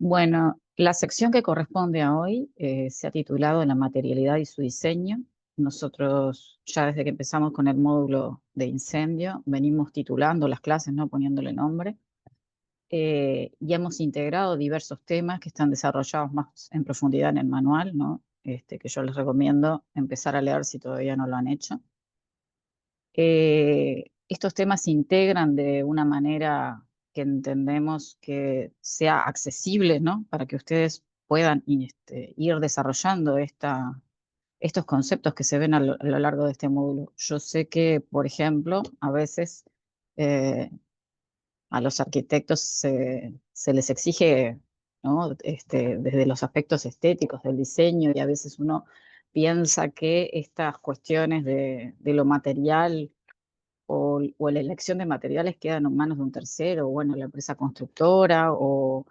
Bueno, la sección que corresponde a hoy se ha titulado La materialidad y su diseño. Nosotros ya desde que empezamos con el módulo de incendio venimos titulando las clases, ¿no? Poniéndole nombre. Y hemos integrado diversos temas que están desarrollados más en profundidad en el manual, ¿no? Que yo les recomiendo empezar a leer si todavía no lo han hecho. Estos temas se integran de una manera que entendemos que sea accesible, ¿no? Para que ustedes puedan ir desarrollando estos conceptos que se ven a lo largo de este módulo. Yo sé que, por ejemplo, a veces eh, a los arquitectos se les exige, ¿no? Desde los aspectos estéticos del diseño, y a veces uno piensa que estas cuestiones de lo material o la elección de materiales queda en manos de un tercero, o bueno, la empresa constructora, o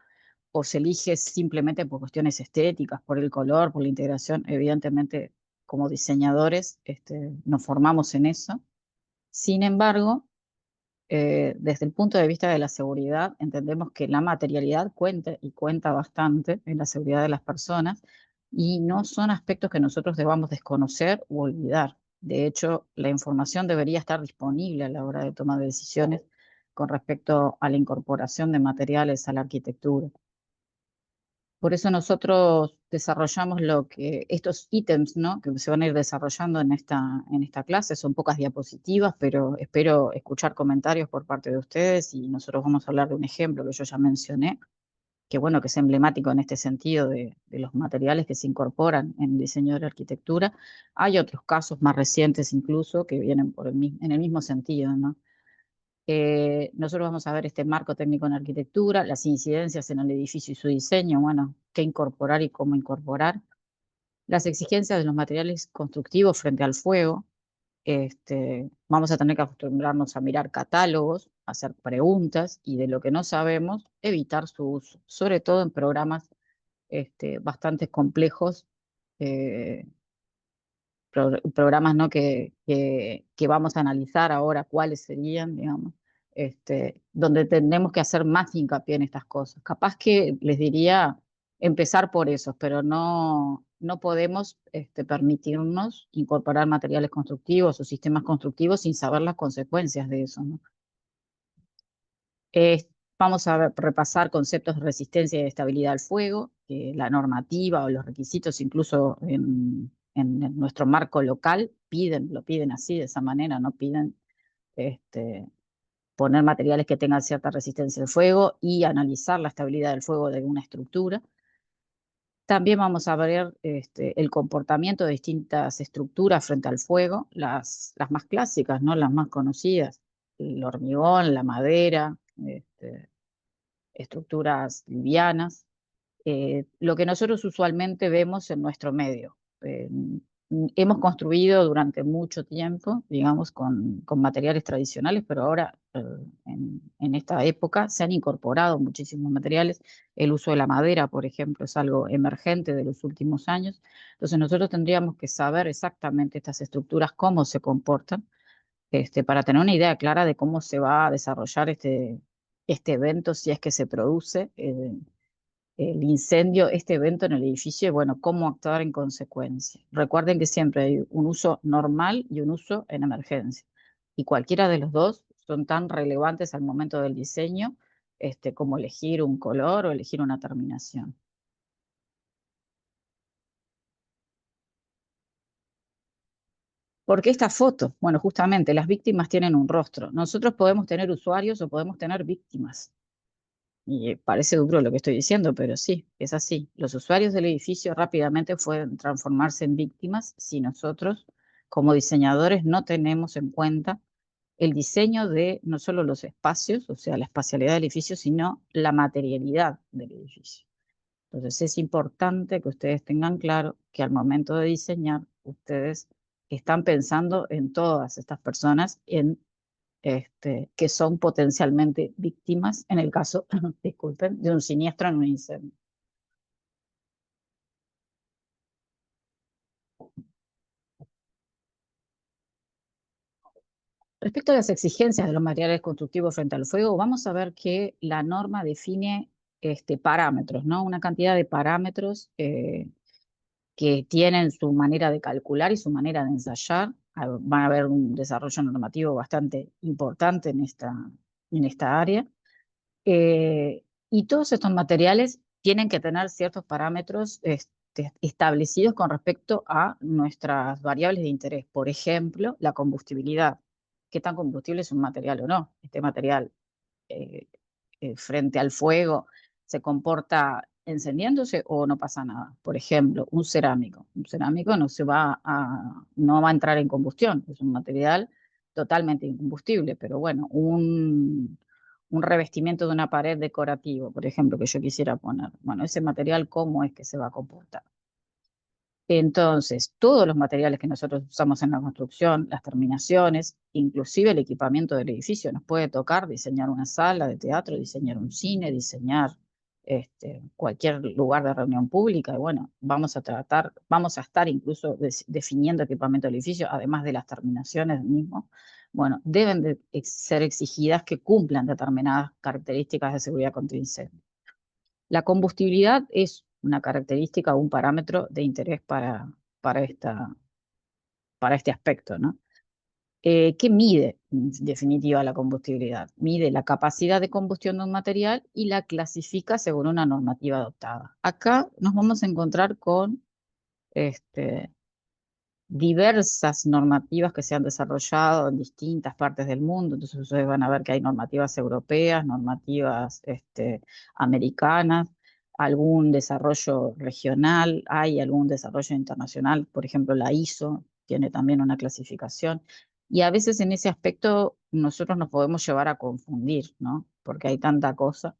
se elige simplemente por cuestiones estéticas, por el color, por la integración. Evidentemente, como diseñadores, nos formamos en eso. Sin embargo, desde el punto de vista de la seguridad, entendemos que la materialidad cuenta y cuenta bastante en la seguridad de las personas, y no son aspectos que nosotros debamos desconocer u olvidar. De hecho, la información debería estar disponible a la hora de tomar decisiones con respecto a la incorporación de materiales a la arquitectura. Por eso nosotros desarrollamos estos ítems, ¿no? Que se van a ir desarrollando en esta clase. Son pocas diapositivas, pero espero escuchar comentarios por parte de ustedes, y nosotros vamos a hablar de un ejemplo que yo ya mencioné, que bueno, que es emblemático en este sentido de los materiales que se incorporan en el diseño de la arquitectura. Hay otros casos más recientes incluso que vienen en el mismo sentido, ¿no? Nosotros vamos a ver este marco técnico en arquitectura, las incidencias en el edificio y su diseño, bueno, qué incorporar y cómo incorporar, las exigencias de los materiales constructivos frente al fuego. Vamos a tener que acostumbrarnos a mirar catálogos, hacer preguntas, y de lo que no sabemos, evitar su uso, sobre todo en programas bastante complejos, eh, programas, ¿no? que vamos a analizar ahora cuáles serían, digamos, donde tenemos que hacer más hincapié en estas cosas. Capaz que les diría empezar por esos, pero no podemos permitirnos incorporar materiales constructivos o sistemas constructivos sin saber las consecuencias de eso, ¿no? Eh, Vamos a repasar conceptos de resistencia y de estabilidad al fuego, que la normativa o los requisitos, incluso en nuestro marco local, lo piden así, de esa manera, no piden este, poner materiales que tengan cierta resistencia al fuego y analizar la estabilidad del fuego de una estructura. También vamos a ver el comportamiento de distintas estructuras frente al fuego, las más clásicas, ¿no? Las más conocidas, el hormigón, la madera, estructuras livianas, lo que nosotros usualmente vemos en nuestro medio. Hemos construido durante mucho tiempo, digamos, con materiales tradicionales, pero ahora, en esta época, se han incorporado muchísimos materiales. El uso de la madera, por ejemplo, es algo emergente de los últimos años. Entonces nosotros tendríamos que saber exactamente estas estructuras, cómo se comportan, para tener una idea clara de cómo se va a desarrollar este evento, si es que se produce el incendio, este evento en el edificio, y bueno, cómo actuar en consecuencia. Recuerden que siempre hay un uso normal y un uso en emergencia, y cualquiera de los dos son tan relevantes al momento del diseño, como elegir un color o elegir una terminación. ¿Por qué esta foto? Bueno, justamente las víctimas tienen un rostro. Nosotros podemos tener usuarios o podemos tener víctimas. Y parece duro lo que estoy diciendo, pero sí, es así. Los usuarios del edificio rápidamente pueden transformarse en víctimas si nosotros, como diseñadores, no tenemos en cuenta el diseño de no solo los espacios, o sea, la espacialidad del edificio, sino la materialidad del edificio. Entonces es importante que ustedes tengan claro que al momento de diseñar, ustedes están pensando en todas estas personas, que son potencialmente víctimas en el caso, disculpen, de un siniestro en un incendio. Respecto a las exigencias de los materiales constructivos frente al fuego, vamos a ver que la norma define parámetros, ¿no? Una cantidad de parámetros que tienen su manera de calcular y su manera de ensayar. Va a haber un desarrollo normativo bastante importante en esta área. Y todos estos materiales tienen que tener ciertos parámetros establecidos con respecto a nuestras variables de interés. Por ejemplo, la combustibilidad. ¿Qué tan combustible es un material o no? Este material eh, frente al fuego se comporta encendiéndose o no pasa nada. Por ejemplo, un cerámico. Un cerámico no va a entrar en combustión, es un material totalmente incombustible, pero bueno, un revestimiento de una pared decorativo, por ejemplo, que yo quisiera poner. Bueno, ese material, ¿cómo es que se va a comportar? Entonces, todos los materiales que nosotros usamos en la construcción, las terminaciones, inclusive el equipamiento del edificio, nos puede tocar diseñar una sala de teatro, diseñar un cine, diseñar cualquier lugar de reunión pública. Y bueno, vamos a estar incluso definiendo equipamiento del edificio, además de las terminaciones del mismo. Bueno, deben de ser exigidas que cumplan determinadas características de seguridad contra incendio. La combustibilidad es una característica o un parámetro de interés para, para este aspecto, ¿no? ¿Qué mide, en definitiva, la combustibilidad? Mide la capacidad de combustión de un material y la clasifica según una normativa adoptada. Acá nos vamos a encontrar con este, diversas normativas que se han desarrollado en distintas partes del mundo. Entonces ustedes van a ver que hay normativas europeas, normativas americanas, algún desarrollo regional, hay algún desarrollo internacional, por ejemplo la ISO tiene también una clasificación. Y a veces en ese aspecto nosotros nos podemos llevar a confundir, ¿no? Porque hay tanta cosa.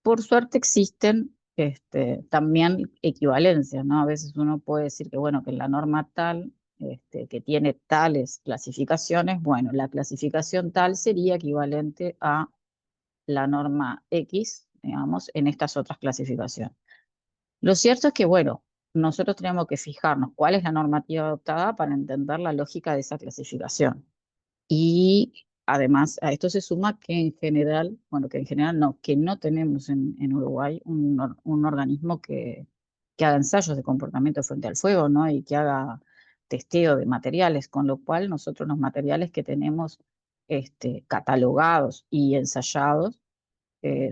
Por suerte existen también equivalencias, ¿no? A veces uno puede decir que, bueno, que la norma tal, que tiene tales clasificaciones, bueno, la clasificación tal sería equivalente a la norma X, digamos, en estas otras clasificaciones. Lo cierto es que, bueno, nosotros tenemos que fijarnos cuál es la normativa adoptada para entender la lógica de esa clasificación. Y además a esto se suma que en general, bueno, que en general no, que no tenemos en Uruguay un organismo que haga ensayos de comportamiento frente al fuego, ¿no? Y que haga testeo de materiales, con lo cual nosotros los materiales que tenemos catalogados y ensayados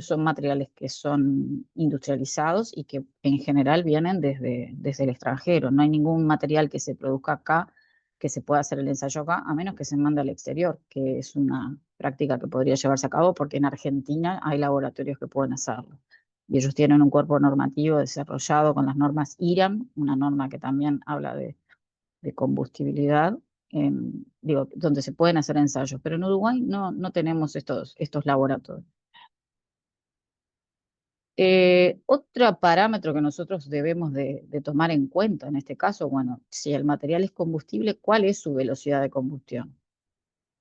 son materiales que son industrializados y que en general vienen desde el extranjero. No hay ningún material que se produzca acá, que se pueda hacer el ensayo acá, a menos que se mande al exterior, que es una práctica que podría llevarse a cabo porque en Argentina hay laboratorios que pueden hacerlo. Y ellos tienen un cuerpo normativo desarrollado con las normas IRAM, una norma que también habla de combustibilidad, digo, donde se pueden hacer ensayos. Pero en Uruguay no tenemos estos laboratorios. Otro parámetro que nosotros debemos de tomar en cuenta en este caso, bueno, si el material es combustible, ¿cuál es su velocidad de combustión?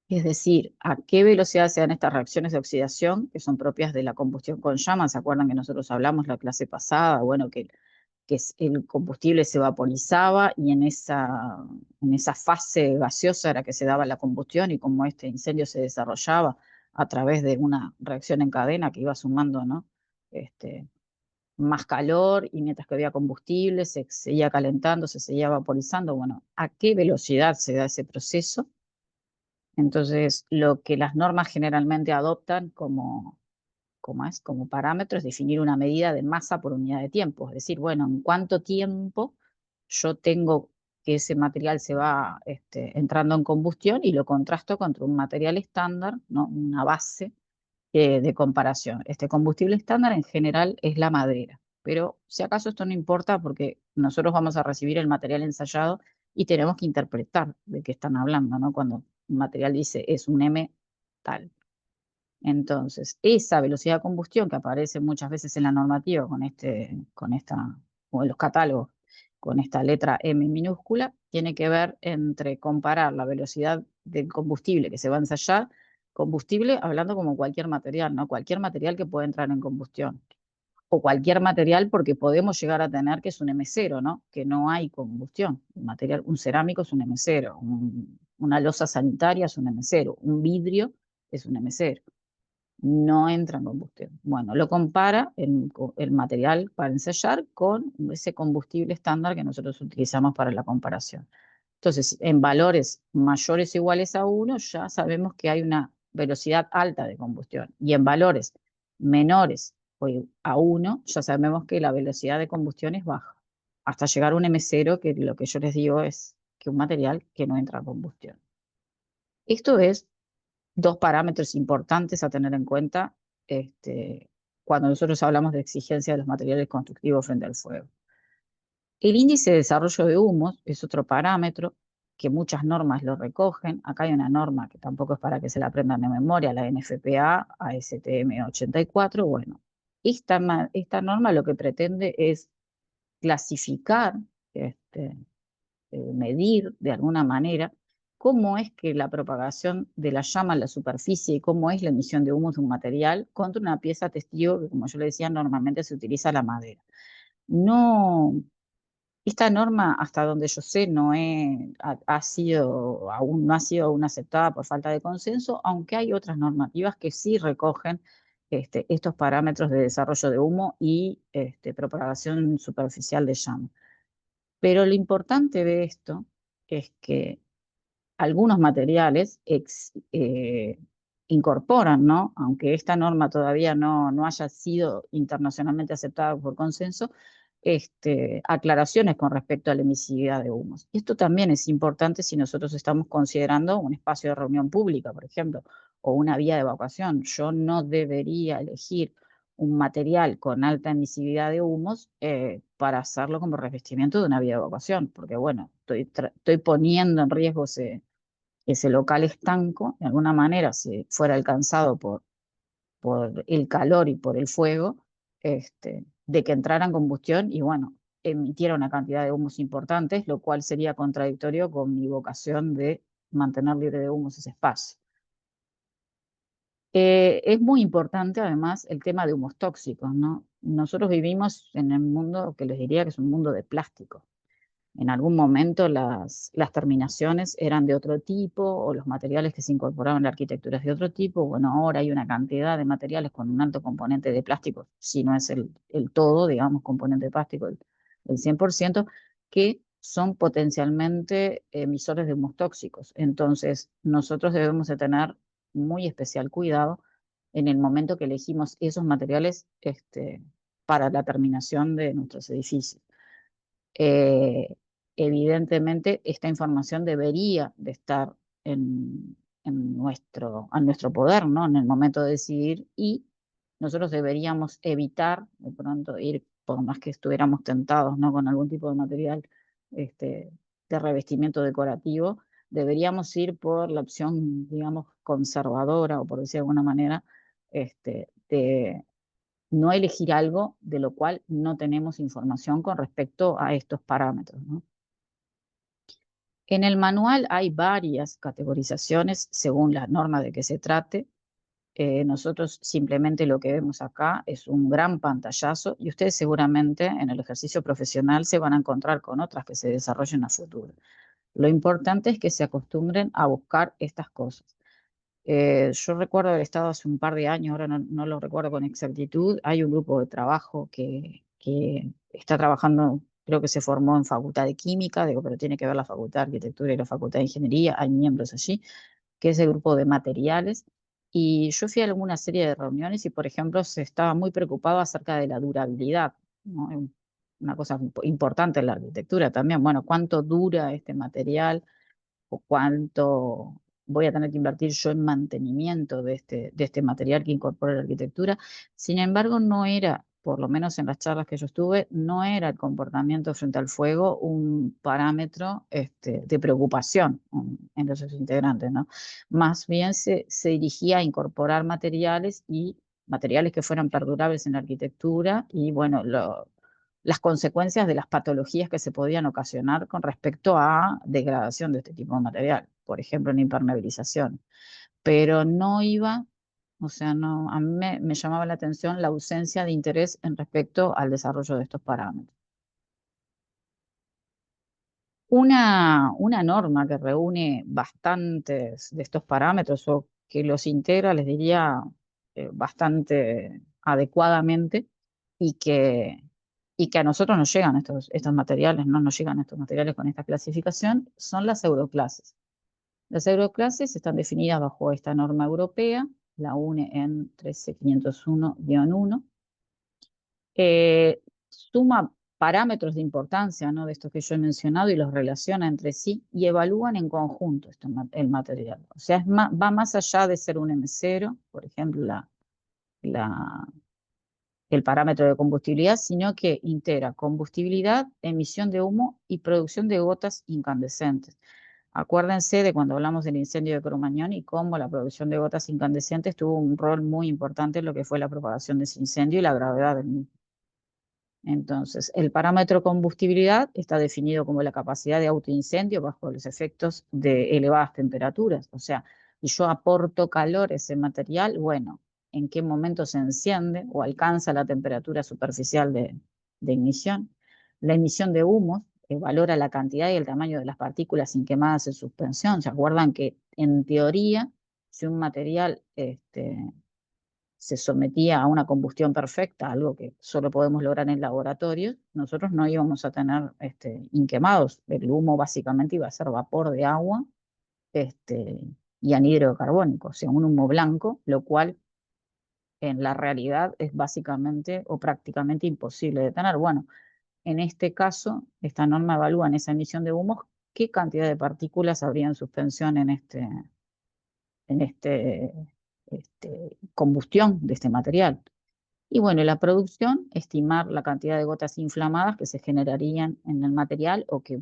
Es decir, ¿a qué velocidad se dan estas reacciones de oxidación que son propias de la combustión con llamas? ¿Se acuerdan que nosotros hablamos la clase pasada? Bueno, que el combustible se vaporizaba y en esa fase gaseosa era que se daba la combustión y como este incendio se desarrollaba a través de una reacción en cadena que iba sumando, ¿no? Este, más calor y mientras que había combustible se seguía calentando, se seguía vaporizando. Bueno, ¿a qué velocidad se da ese proceso? Entonces, lo que las normas generalmente adoptan como parámetro es definir una medida de masa por unidad de tiempo. Es decir, bueno, ¿en cuánto tiempo yo tengo que ese material se va entrando en combustión y lo contrasto contra un material estándar, ¿no? Una base de comparación? Este combustible estándar en general es la madera, pero si acaso esto no importa porque nosotros vamos a recibir el material ensayado y tenemos que interpretar de qué están hablando, ¿no? Cuando un material dice es un M tal. Entonces, esa velocidad de combustión que aparece muchas veces en la normativa o en los catálogos, con esta letra M minúscula, tiene que ver entre comparar la velocidad del combustible que se va a ensayar, combustible hablando como cualquier material, ¿no? Cualquier material que pueda entrar en combustión. O cualquier material porque podemos llegar a tener que es un M0, ¿no? Que no hay combustión. Un cerámico es un M0, una losa sanitaria es un M0, un vidrio es un M0. no entra en combustión. Bueno, lo compara el material para ensayar con ese combustible estándar que nosotros utilizamos para la comparación. Entonces, en valores mayores o iguales a 1, ya sabemos que hay una velocidad alta de combustión. Y en valores menores a 1, ya sabemos que la velocidad de combustión es baja. Hasta llegar a un M0, que lo que yo les digo es que un material que no entra a combustión. Esto es dos parámetros importantes a tener en cuenta cuando nosotros hablamos de exigencia de los materiales constructivos frente al fuego. El índice de desarrollo de humos es otro parámetro que muchas normas lo recogen. Acá hay una norma que tampoco es para que se la aprendan de memoria, la NFPA ASTM 84. Bueno, esta norma lo que pretende es clasificar, medir de alguna manera cómo es que la propagación de la llama en la superficie y cómo es la emisión de humos de un material contra una pieza testigo que, como yo le decía, normalmente se utiliza la madera. No, esta norma, hasta donde yo sé, aún no ha sido aún aceptada por falta de consenso, aunque hay otras normativas que sí recogen estos parámetros de desarrollo de humo y propagación superficial de llama. Pero lo importante de esto es que algunos materiales incorporan, ¿no? Aunque esta norma todavía no haya sido internacionalmente aceptada por consenso, aclaraciones con respecto a la emisividad de humos. Y esto también es importante si nosotros estamos considerando un espacio de reunión pública, por ejemplo, o una vía de evacuación. Yo no debería elegir un material con alta emisividad de humos para hacerlo como revestimiento de una vía de evacuación, porque bueno, estoy poniendo en riesgo ese local estanco, de alguna manera, si fuera alcanzado por el calor y por el fuego, de que entrara en combustión y bueno, emitiera una cantidad de humos importantes, lo cual sería contradictorio con mi vocación de mantener libre de humos ese espacio. Es muy importante además el tema de humos tóxicos, ¿no? Nosotros vivimos en el mundo que les diría que es un mundo de plástico. En algún momento las terminaciones eran de otro tipo o los materiales que se incorporaban en la arquitectura es de otro tipo. Bueno, ahora hay una cantidad de materiales con un alto componente de plástico, si no es el todo, digamos, componente de plástico, el 100%, que son potencialmente emisores de humos tóxicos. Entonces, nosotros debemos de tener muy especial cuidado en el momento que elegimos esos materiales para la terminación de nuestros edificios. Eh, Evidentemente, esta información debería de estar a nuestro poder, ¿no? En el momento de decidir y nosotros deberíamos evitar de pronto ir, por más que estuviéramos tentados, ¿no? Con algún tipo de material de revestimiento decorativo, deberíamos ir por la opción, digamos, conservadora o por decir de alguna manera, de no elegir algo de lo cual no tenemos información con respecto a estos parámetros, ¿no? En el manual hay varias categorizaciones según la norma de que se trate. Nosotros simplemente lo que vemos acá es un gran pantallazo y ustedes seguramente en el ejercicio profesional se van a encontrar con otras que se desarrollen a futuro. Lo importante es que se acostumbren a buscar estas cosas. Yo recuerdo haber estado hace un par de años, ahora no lo recuerdo con exactitud, hay un grupo de trabajo que está trabajando, creo que se formó en Facultad de Química, digo, pero tiene que ver la Facultad de Arquitectura y la Facultad de Ingeniería, hay miembros allí, que es el grupo de materiales. Y yo fui a alguna serie de reuniones y, por ejemplo, se estaba muy preocupado acerca de la durabilidad, ¿no? Una cosa importante en la arquitectura también, bueno, cuánto dura este material o cuánto voy a tener que invertir yo en mantenimiento de este material que incorpora la arquitectura. Sin embargo, no era, por lo menos en las charlas que yo estuve, no era el comportamiento frente al fuego un parámetro de preocupación entre sus integrantes, ¿no? Más bien se dirigía a incorporar materiales y materiales que fueran perdurables en la arquitectura y, bueno, las consecuencias de las patologías que se podían ocasionar con respecto a degradación de este tipo de material, por ejemplo, en impermeabilización. Pero no iba, o sea, no, a mí me llamaba la atención la ausencia de interés en respecto al desarrollo de estos parámetros. Una norma que reúne bastantes de estos parámetros o que los integra, les diría, bastante adecuadamente y que, y que a nosotros nos llegan estos materiales, no nos llegan estos materiales con esta clasificación, son las euroclases. Las euroclases están definidas bajo esta norma europea, la UNE en 13501-1, suma parámetros de importancia, ¿no?, de estos que yo he mencionado y los relaciona entre sí y evalúan en conjunto el material. O sea, va más allá de ser un M0, por ejemplo, la, el parámetro de combustibilidad, sino que integra combustibilidad, emisión de humo y producción de gotas incandescentes. Acuérdense de cuando hablamos del incendio de Cromañón y cómo la producción de gotas incandescentes tuvo un rol muy importante en lo que fue la propagación de ese incendio y la gravedad del mismo. Entonces, el parámetro combustibilidad está definido como la capacidad de autoincendio bajo los efectos de elevadas temperaturas. O sea, si yo aporto calor a ese material, bueno, ¿en qué momento se enciende o alcanza la temperatura superficial de ignición? La emisión de humos valora la cantidad y el tamaño de las partículas inquemadas en suspensión. ¿Se acuerdan que en teoría, si un material se sometía a una combustión perfecta, algo que solo podemos lograr en laboratorios, nosotros no íbamos a tener inquemados? El humo básicamente iba a ser vapor de agua este, y anhídrido carbónico, o sea, un humo blanco, lo cual en la realidad es básicamente o prácticamente imposible de tener. Bueno, en este caso, esta norma evalúa en esa emisión de humos qué cantidad de partículas habría en suspensión en combustión de este material. Y bueno, la producción, estimar la cantidad de gotas inflamadas que se generarían en el material o que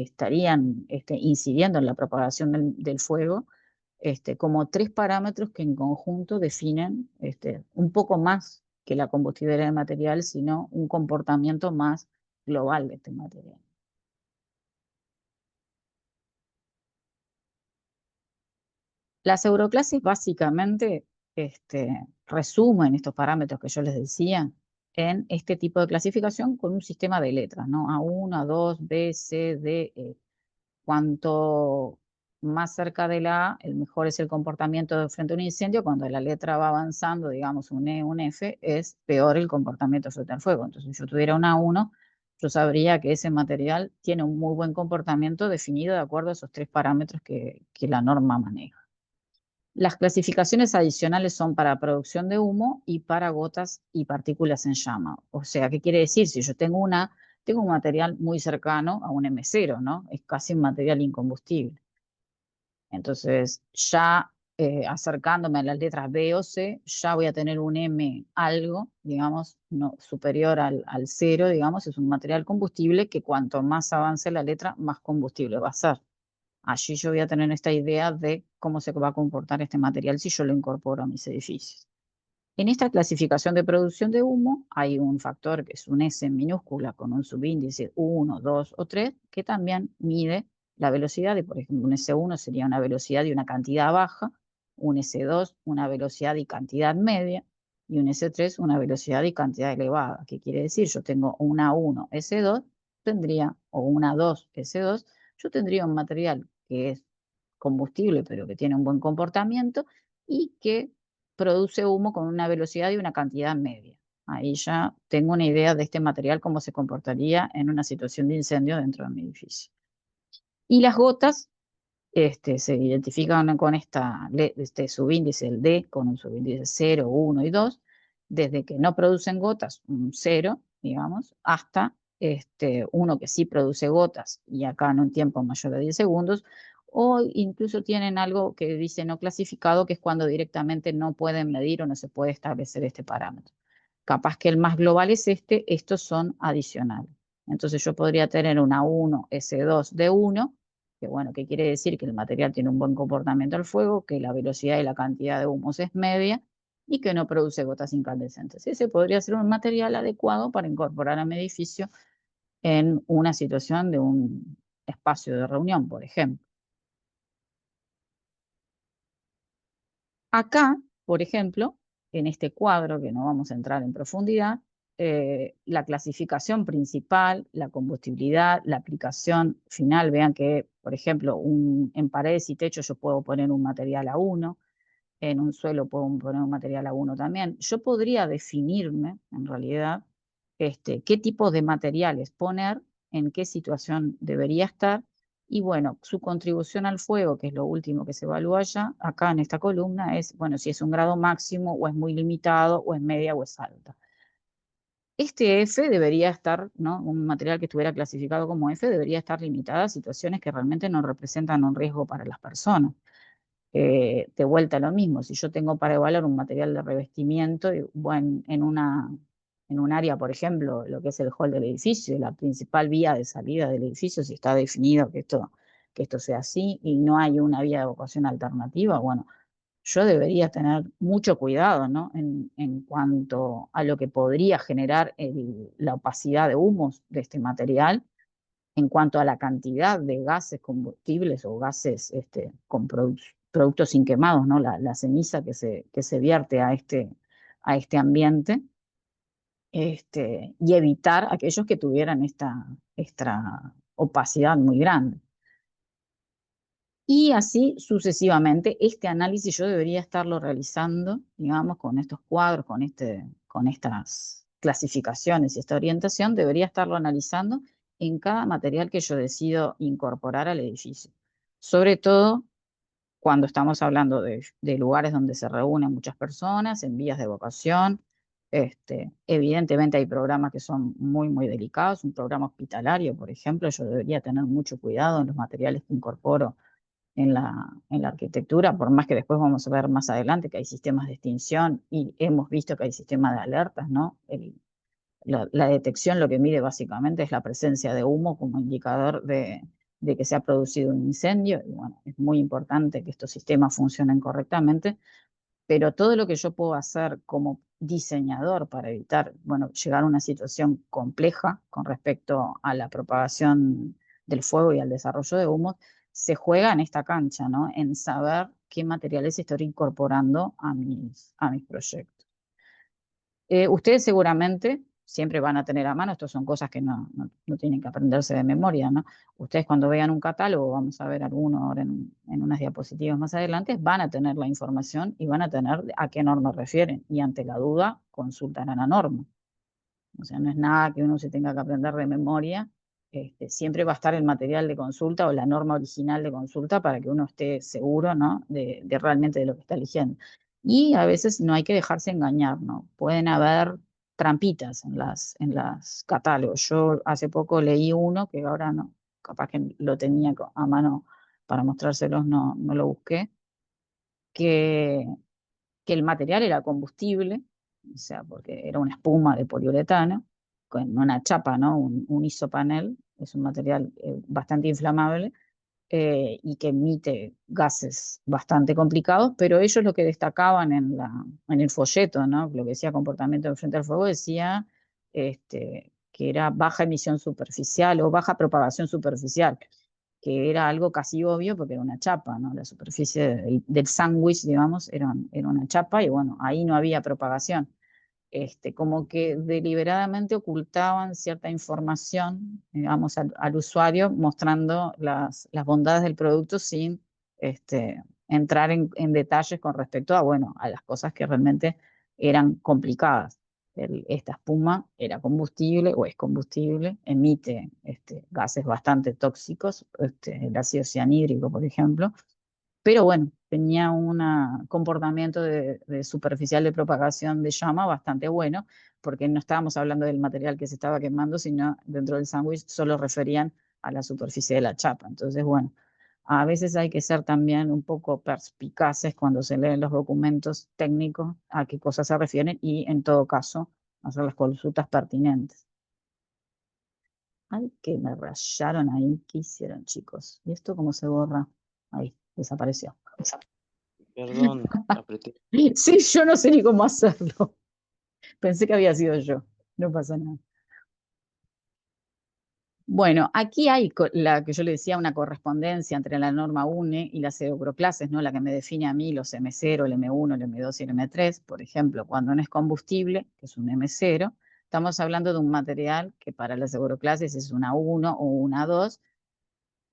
estarían incidiendo en la propagación del fuego, como tres parámetros que en conjunto definen un poco más que la combustibilidad del material, sino un comportamiento más global de este material. Las euroclases básicamente resumen estos parámetros que yo les decía en este tipo de clasificación con un sistema de letras, ¿no? A1, A2, B, C, D, E. Cuanto más cerca de la A, el mejor es el comportamiento frente a un incendio. Cuando la letra va avanzando, digamos un E, un F, es peor el comportamiento frente al fuego. Entonces, si yo tuviera un A1, yo sabría que ese material tiene un muy buen comportamiento definido de acuerdo a esos tres parámetros que la norma maneja. Las clasificaciones adicionales son para producción de humo y para gotas y partículas en llama. O sea, ¿qué quiere decir? Si yo tengo un material muy cercano a un M0, ¿no? Es casi un material incombustible. Entonces, ya acercándome a las letras B o C, ya voy a tener un M algo, digamos, no, superior al 0, digamos, es un material combustible que cuanto más avance la letra, más combustible va a ser. Allí yo voy a tener esta idea de cómo se va a comportar este material si yo lo incorporo a mis edificios. En esta clasificación de producción de humo hay un factor que es un S minúscula con un subíndice 1, 2 o 3 que también mide la velocidad de, por ejemplo, un S1 sería una velocidad y una cantidad baja, un S2 una velocidad y cantidad media y un S3 una velocidad y cantidad elevada. ¿Qué quiere decir? Yo tengo una 1 S2 o una 2 S2, yo tendría un material que es combustible pero que tiene un buen comportamiento y que produce humo con una velocidad y una cantidad media. Ahí ya tengo una idea de este material, cómo se comportaría en una situación de incendio dentro de mi edificio. Y las gotas se identifican con este subíndice, el D, con un subíndice 0, 1 y 2, desde que no producen gotas, un 0, digamos, hasta uno que sí produce gotas, y acá en un tiempo mayor de 10 segundos, o incluso tienen algo que dice no clasificado, que es cuando directamente no pueden medir o no se puede establecer este parámetro. Capaz que el más global es estos son adicionales. Entonces yo podría tener una 1 S2 de 1, que bueno, que quiere decir que el material tiene un buen comportamiento al fuego, que la velocidad y la cantidad de humos es media y que no produce gotas incandescentes. Ese podría ser un material adecuado para incorporar a mi edificio en una situación de un espacio de reunión, por ejemplo. Acá, por ejemplo, en este cuadro, que no vamos a entrar en profundidad, la clasificación principal, la combustibilidad, la aplicación final, vean que, por ejemplo, en paredes y techos yo puedo poner un material A1, en un suelo puedo poner un material A1 también. Yo podría definirme, en realidad, qué tipo de materiales poner, en qué situación debería estar, y bueno, su contribución al fuego, que es lo último que se evalúa ya, acá en esta columna, es, bueno, si es un grado máximo, o es muy limitado, o es media, o es alta. Este F debería estar, ¿no? Un material que estuviera clasificado como F debería estar limitado a situaciones que realmente no representan un riesgo para las personas. De vuelta a lo mismo, si yo tengo para evaluar un material de revestimiento, bueno, en un área, por ejemplo, lo que es el hall del edificio, la principal vía de salida del edificio, si está definido que esto sea así y no hay una vía de evacuación alternativa, bueno, yo debería tener mucho cuidado, ¿no? En cuanto a lo que podría generar la opacidad de humos de este material, en cuanto a la cantidad de gases combustibles o gases con productos inquemados, ¿no? La ceniza que se vierte a este ambiente, y evitar aquellos que tuvieran esta opacidad muy grande. Y así sucesivamente, este análisis yo debería estarlo realizando, digamos, con estos cuadros, con estas clasificaciones y esta orientación, debería estarlo analizando en cada material que yo decido incorporar al edificio. Sobre todo cuando estamos hablando de lugares donde se reúnen muchas personas, en vías de evacuación. Evidentemente hay programas que son muy, muy delicados. Un programa hospitalario, por ejemplo, yo debería tener mucho cuidado en los materiales que incorporo en la arquitectura, por más que después vamos a ver más adelante que hay sistemas de extinción y hemos visto que hay sistemas de alertas, ¿no? La detección lo que mide básicamente es la presencia de humo como indicador de que se ha producido un incendio. Y bueno, es muy importante que estos sistemas funcionen correctamente, pero todo lo que yo puedo hacer como diseñador para evitar, bueno, llegar a una situación compleja con respecto a la propagación del fuego y al desarrollo de humos, se juega en esta cancha, ¿no? En saber qué materiales estoy incorporando a mis proyectos. Ustedes seguramente siempre van a tener a mano, estas son cosas que no tienen que aprenderse de memoria, ¿no? Ustedes cuando vean un catálogo, vamos a ver alguno ahora en unas diapositivas más adelante, van a tener la información y van a tener a qué norma refieren. Y ante la duda, consultarán la norma. O sea, no es nada que uno se tenga que aprender de memoria. Siempre va a estar el material de consulta o la norma original de consulta para que uno esté seguro, ¿no? de realmente de lo que está eligiendo. Y a veces no hay que dejarse engañar, ¿no? Pueden haber trampitas en las catálogos. Yo hace poco leí uno que ahora no, capaz que lo tenía a mano para mostrárselos, no lo busqué, que que el material era combustible, o sea, porque era una espuma de poliuretano, con una chapa, ¿no? Un isopanel, es un material bastante inflamable, y que emite gases bastante complicados, pero ellos lo que destacaban en el folleto, ¿no? Lo que decía comportamiento de frente al fuego, decía que era baja emisión superficial o baja propagación superficial, que era algo casi obvio porque era una chapa, ¿no? La superficie del sándwich, digamos, era una chapa y bueno, ahí no había propagación. Como que deliberadamente ocultaban cierta información, digamos, al usuario, mostrando las bondades del producto sin entrar en detalles con respecto a, bueno, a las cosas que realmente eran complicadas. Esta espuma era combustible o es combustible, emite gases bastante tóxicos, el ácido cianhídrico, por ejemplo, pero bueno, tenía un comportamiento de superficial de propagación de llama bastante bueno, porque no estábamos hablando del material que se estaba quemando, sino dentro del sándwich solo referían a la superficie de la chapa. Entonces, bueno, a veces hay que ser también un poco perspicaces cuando se leen los documentos técnicos a qué cosas se refieren y en todo caso hacer las consultas pertinentes. Ay, que me rayaron ahí. ¿Qué hicieron, chicos? ¿Y esto cómo se borra? Ahí, desapareció. Perdón, apreté. Sí, yo no sé ni cómo hacerlo. Pensé que había sido yo. No pasa nada. Bueno, aquí hay la que yo le decía, una correspondencia entre la norma UNE y las euroclases, ¿no? La que me define a mí los M0, el M1, el M2 y el M3. Por ejemplo, cuando no es combustible, que es un M0, estamos hablando de un material que para las euroclases es una 1 o una 2,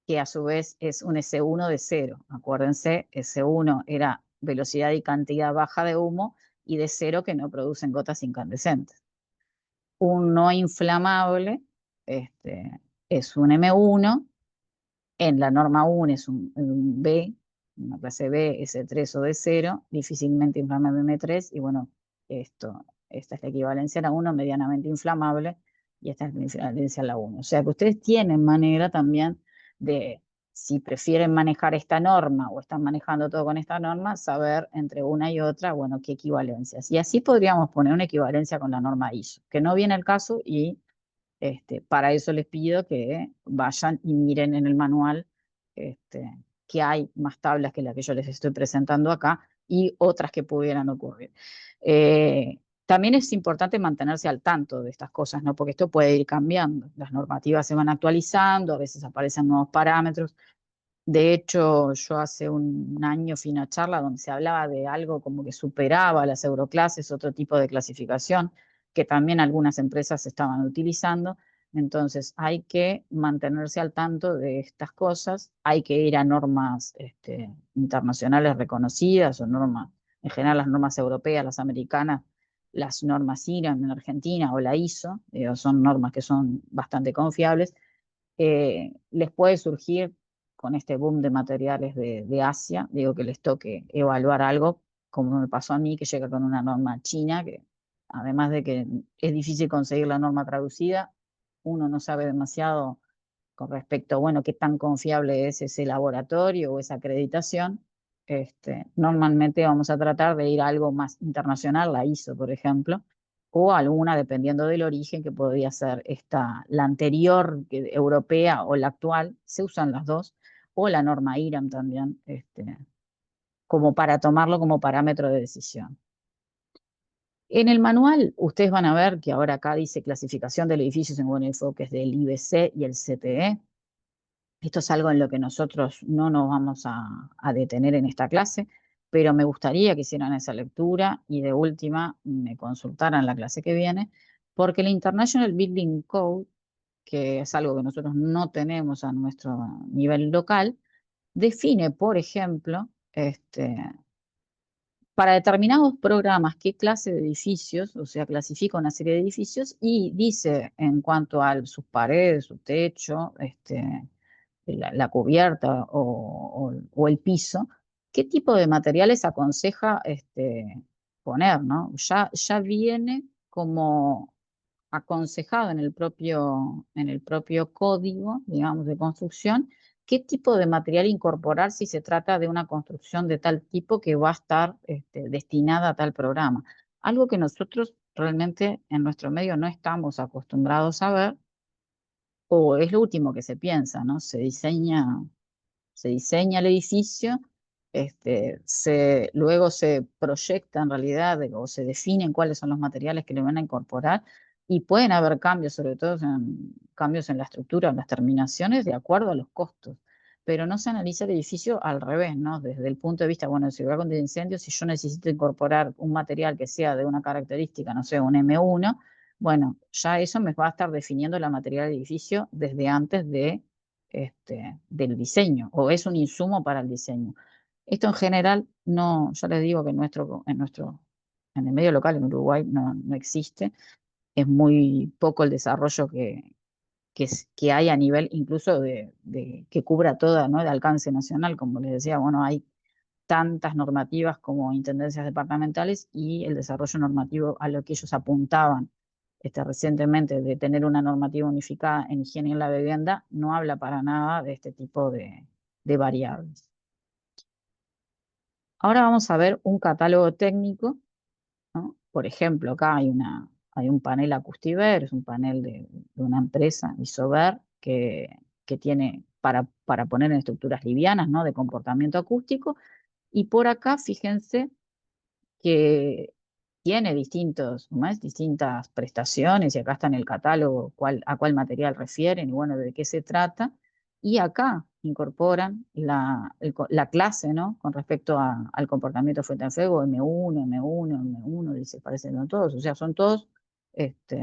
que a su vez es un S1 de 0. Acuérdense, S1 era velocidad y cantidad baja de humo, y de 0 que no producen gotas incandescentes. Un no inflamable es un M1, en la norma 1 es un B, una clase B, S3 o D0, difícilmente inflamable M3, y bueno, esta es la equivalencia a la 1, medianamente inflamable, y esta es la equivalencia a la 1. O sea que ustedes tienen manera también de, si prefieren manejar esta norma o están manejando todo con esta norma, saber entre una y otra, bueno, qué equivalencias. Y así podríamos poner una equivalencia con la norma ISO, que no viene el caso, y para eso les pido que vayan y miren en el manual que hay más tablas que las que yo les estoy presentando acá y otras que pudieran ocurrir. También es importante mantenerse al tanto de estas cosas, ¿no? Porque esto puede ir cambiando. Las normativas se van actualizando, a veces aparecen nuevos parámetros. De hecho, yo hace un año fui a una charla donde se hablaba de algo como que superaba las euroclases, otro tipo de clasificación que también algunas empresas estaban utilizando. Entonces, hay que mantenerse al tanto de estas cosas, hay que ir a normas internacionales reconocidas o normas, en general las normas europeas, las americanas, las normas IRAM en Argentina o la ISO, son normas que son bastante confiables. Les puede surgir con este boom de materiales de Asia, digo que les toque evaluar algo, como me pasó a mí, que llega con una norma china, que además de que es difícil conseguir la norma traducida, uno no sabe demasiado con respecto a, bueno, qué tan confiable es ese laboratorio o esa acreditación. Normalmente vamos a tratar de ir a algo más internacional, la ISO, por ejemplo, o alguna, dependiendo del origen, que podría ser la anterior europea o la actual, se usan las dos, o la norma IRAM también, como para tomarlo como parámetro de decisión. En el manual, ustedes van a ver que ahora acá dice clasificación de edificios en buen enfoque del IBC y el CTE. Esto es algo en lo que nosotros no nos vamos a detener en esta clase, pero me gustaría que hicieran esa lectura y de última me consultaran la clase que viene, porque el International Building Code, que es algo que nosotros no tenemos a nuestro nivel local, define, por ejemplo, para determinados programas qué clase de edificios, o sea, clasifica una serie de edificios y dice en cuanto a sus paredes, su techo, la cubierta o el piso, qué tipo de materiales aconseja poner, ¿no? Ya viene como aconsejado en el propio código, digamos, de construcción, qué tipo de material incorporar si se trata de una construcción de tal tipo que va a estar destinada a tal programa. Algo que nosotros realmente en nuestro medio no estamos acostumbrados a ver, o es lo último que se piensa, ¿no? Se diseña el edificio, luego se proyecta en realidad o se definen cuáles son los materiales que le van a incorporar, y pueden haber cambios, sobre todo cambios en la estructura, en las terminaciones, de acuerdo a los costos. Pero no se analiza el edificio al revés, ¿no? Desde el punto de vista, bueno, de seguridad contra incendios, si yo necesito incorporar un material que sea de una característica, no sé, un M1, bueno, ya eso me va a estar definiendo la material del edificio desde antes del diseño, o es un insumo para el diseño. Esto en general no, ya les digo que en el medio local en Uruguay no existe, es muy poco el desarrollo que hay a nivel incluso que cubra toda, ¿no? De alcance nacional, como les decía, bueno, hay tantas normativas como intendencias departamentales, y el desarrollo normativo a lo que ellos apuntaban recientemente de tener una normativa unificada en higiene en la vivienda no habla para nada de este tipo de variables. Ahora vamos a ver un catálogo técnico, ¿no? Por ejemplo, acá hay un panel Acustiver, es un panel de una empresa, Isover, que tiene para poner en estructuras livianas, ¿no? De comportamiento acústico. Y por acá, fíjense que tiene distintas prestaciones, y acá está en el catálogo a cuál material refieren y bueno, de qué se trata. Y acá incorporan la clase, ¿no? Con respecto al comportamiento frente al fuego, M1, dice, parecen todos, o sea, son todos,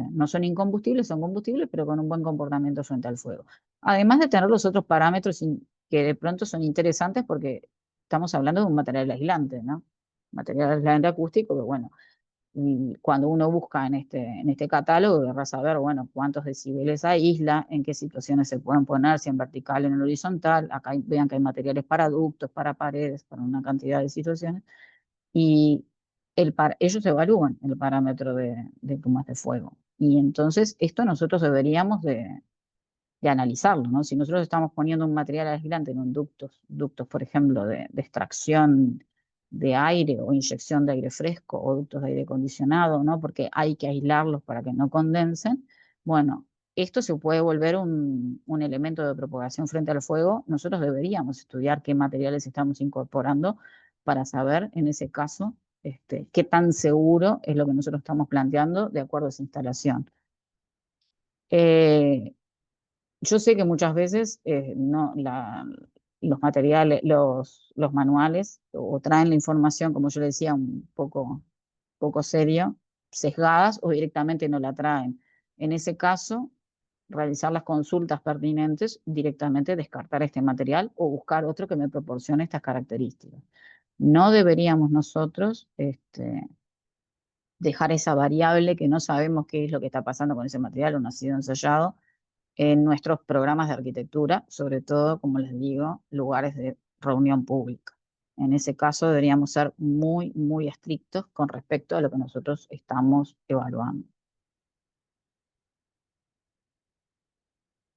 no son incombustibles, son combustibles, pero con un buen comportamiento frente al fuego. Además de tener los otros parámetros que de pronto son interesantes porque estamos hablando de un material aislante, ¿no? Material aislante acústico, que bueno, y cuando uno busca en este catálogo, vas a ver, bueno, cuántos decibeles aísla, en qué situaciones se pueden poner, si en vertical, en horizontal. Acá vean que hay materiales para ductos, para paredes, para una cantidad de situaciones. Y ellos evalúan el parámetro de plumas de fuego. Y entonces esto nosotros deberíamos de analizarlo, ¿no? Si nosotros estamos poniendo un material aislante en un ductos, por ejemplo, de extracción de aire o inyección de aire fresco o ductos de aire acondicionado, ¿no? Porque hay que aislarlos para que no condensen. Bueno, esto se puede volver un elemento de propagación frente al fuego. Nosotros deberíamos estudiar qué materiales estamos incorporando para saber, en ese caso, qué tan seguro es lo que nosotros estamos planteando de acuerdo a esa instalación. Eh, yo sé que muchas veces no, los materiales, los manuales o traen la información, como yo le decía, un poco serio, sesgadas o directamente no la traen. En ese caso, realizar las consultas pertinentes, directamente descartar este material o buscar otro que me proporcione estas características. No deberíamos nosotros dejar esa variable que no sabemos qué es lo que está pasando con ese material o no ha sido ensayado en nuestros programas de arquitectura, sobre todo, como les digo, lugares de reunión pública. En ese caso deberíamos ser muy, muy estrictos con respecto a lo que nosotros estamos evaluando.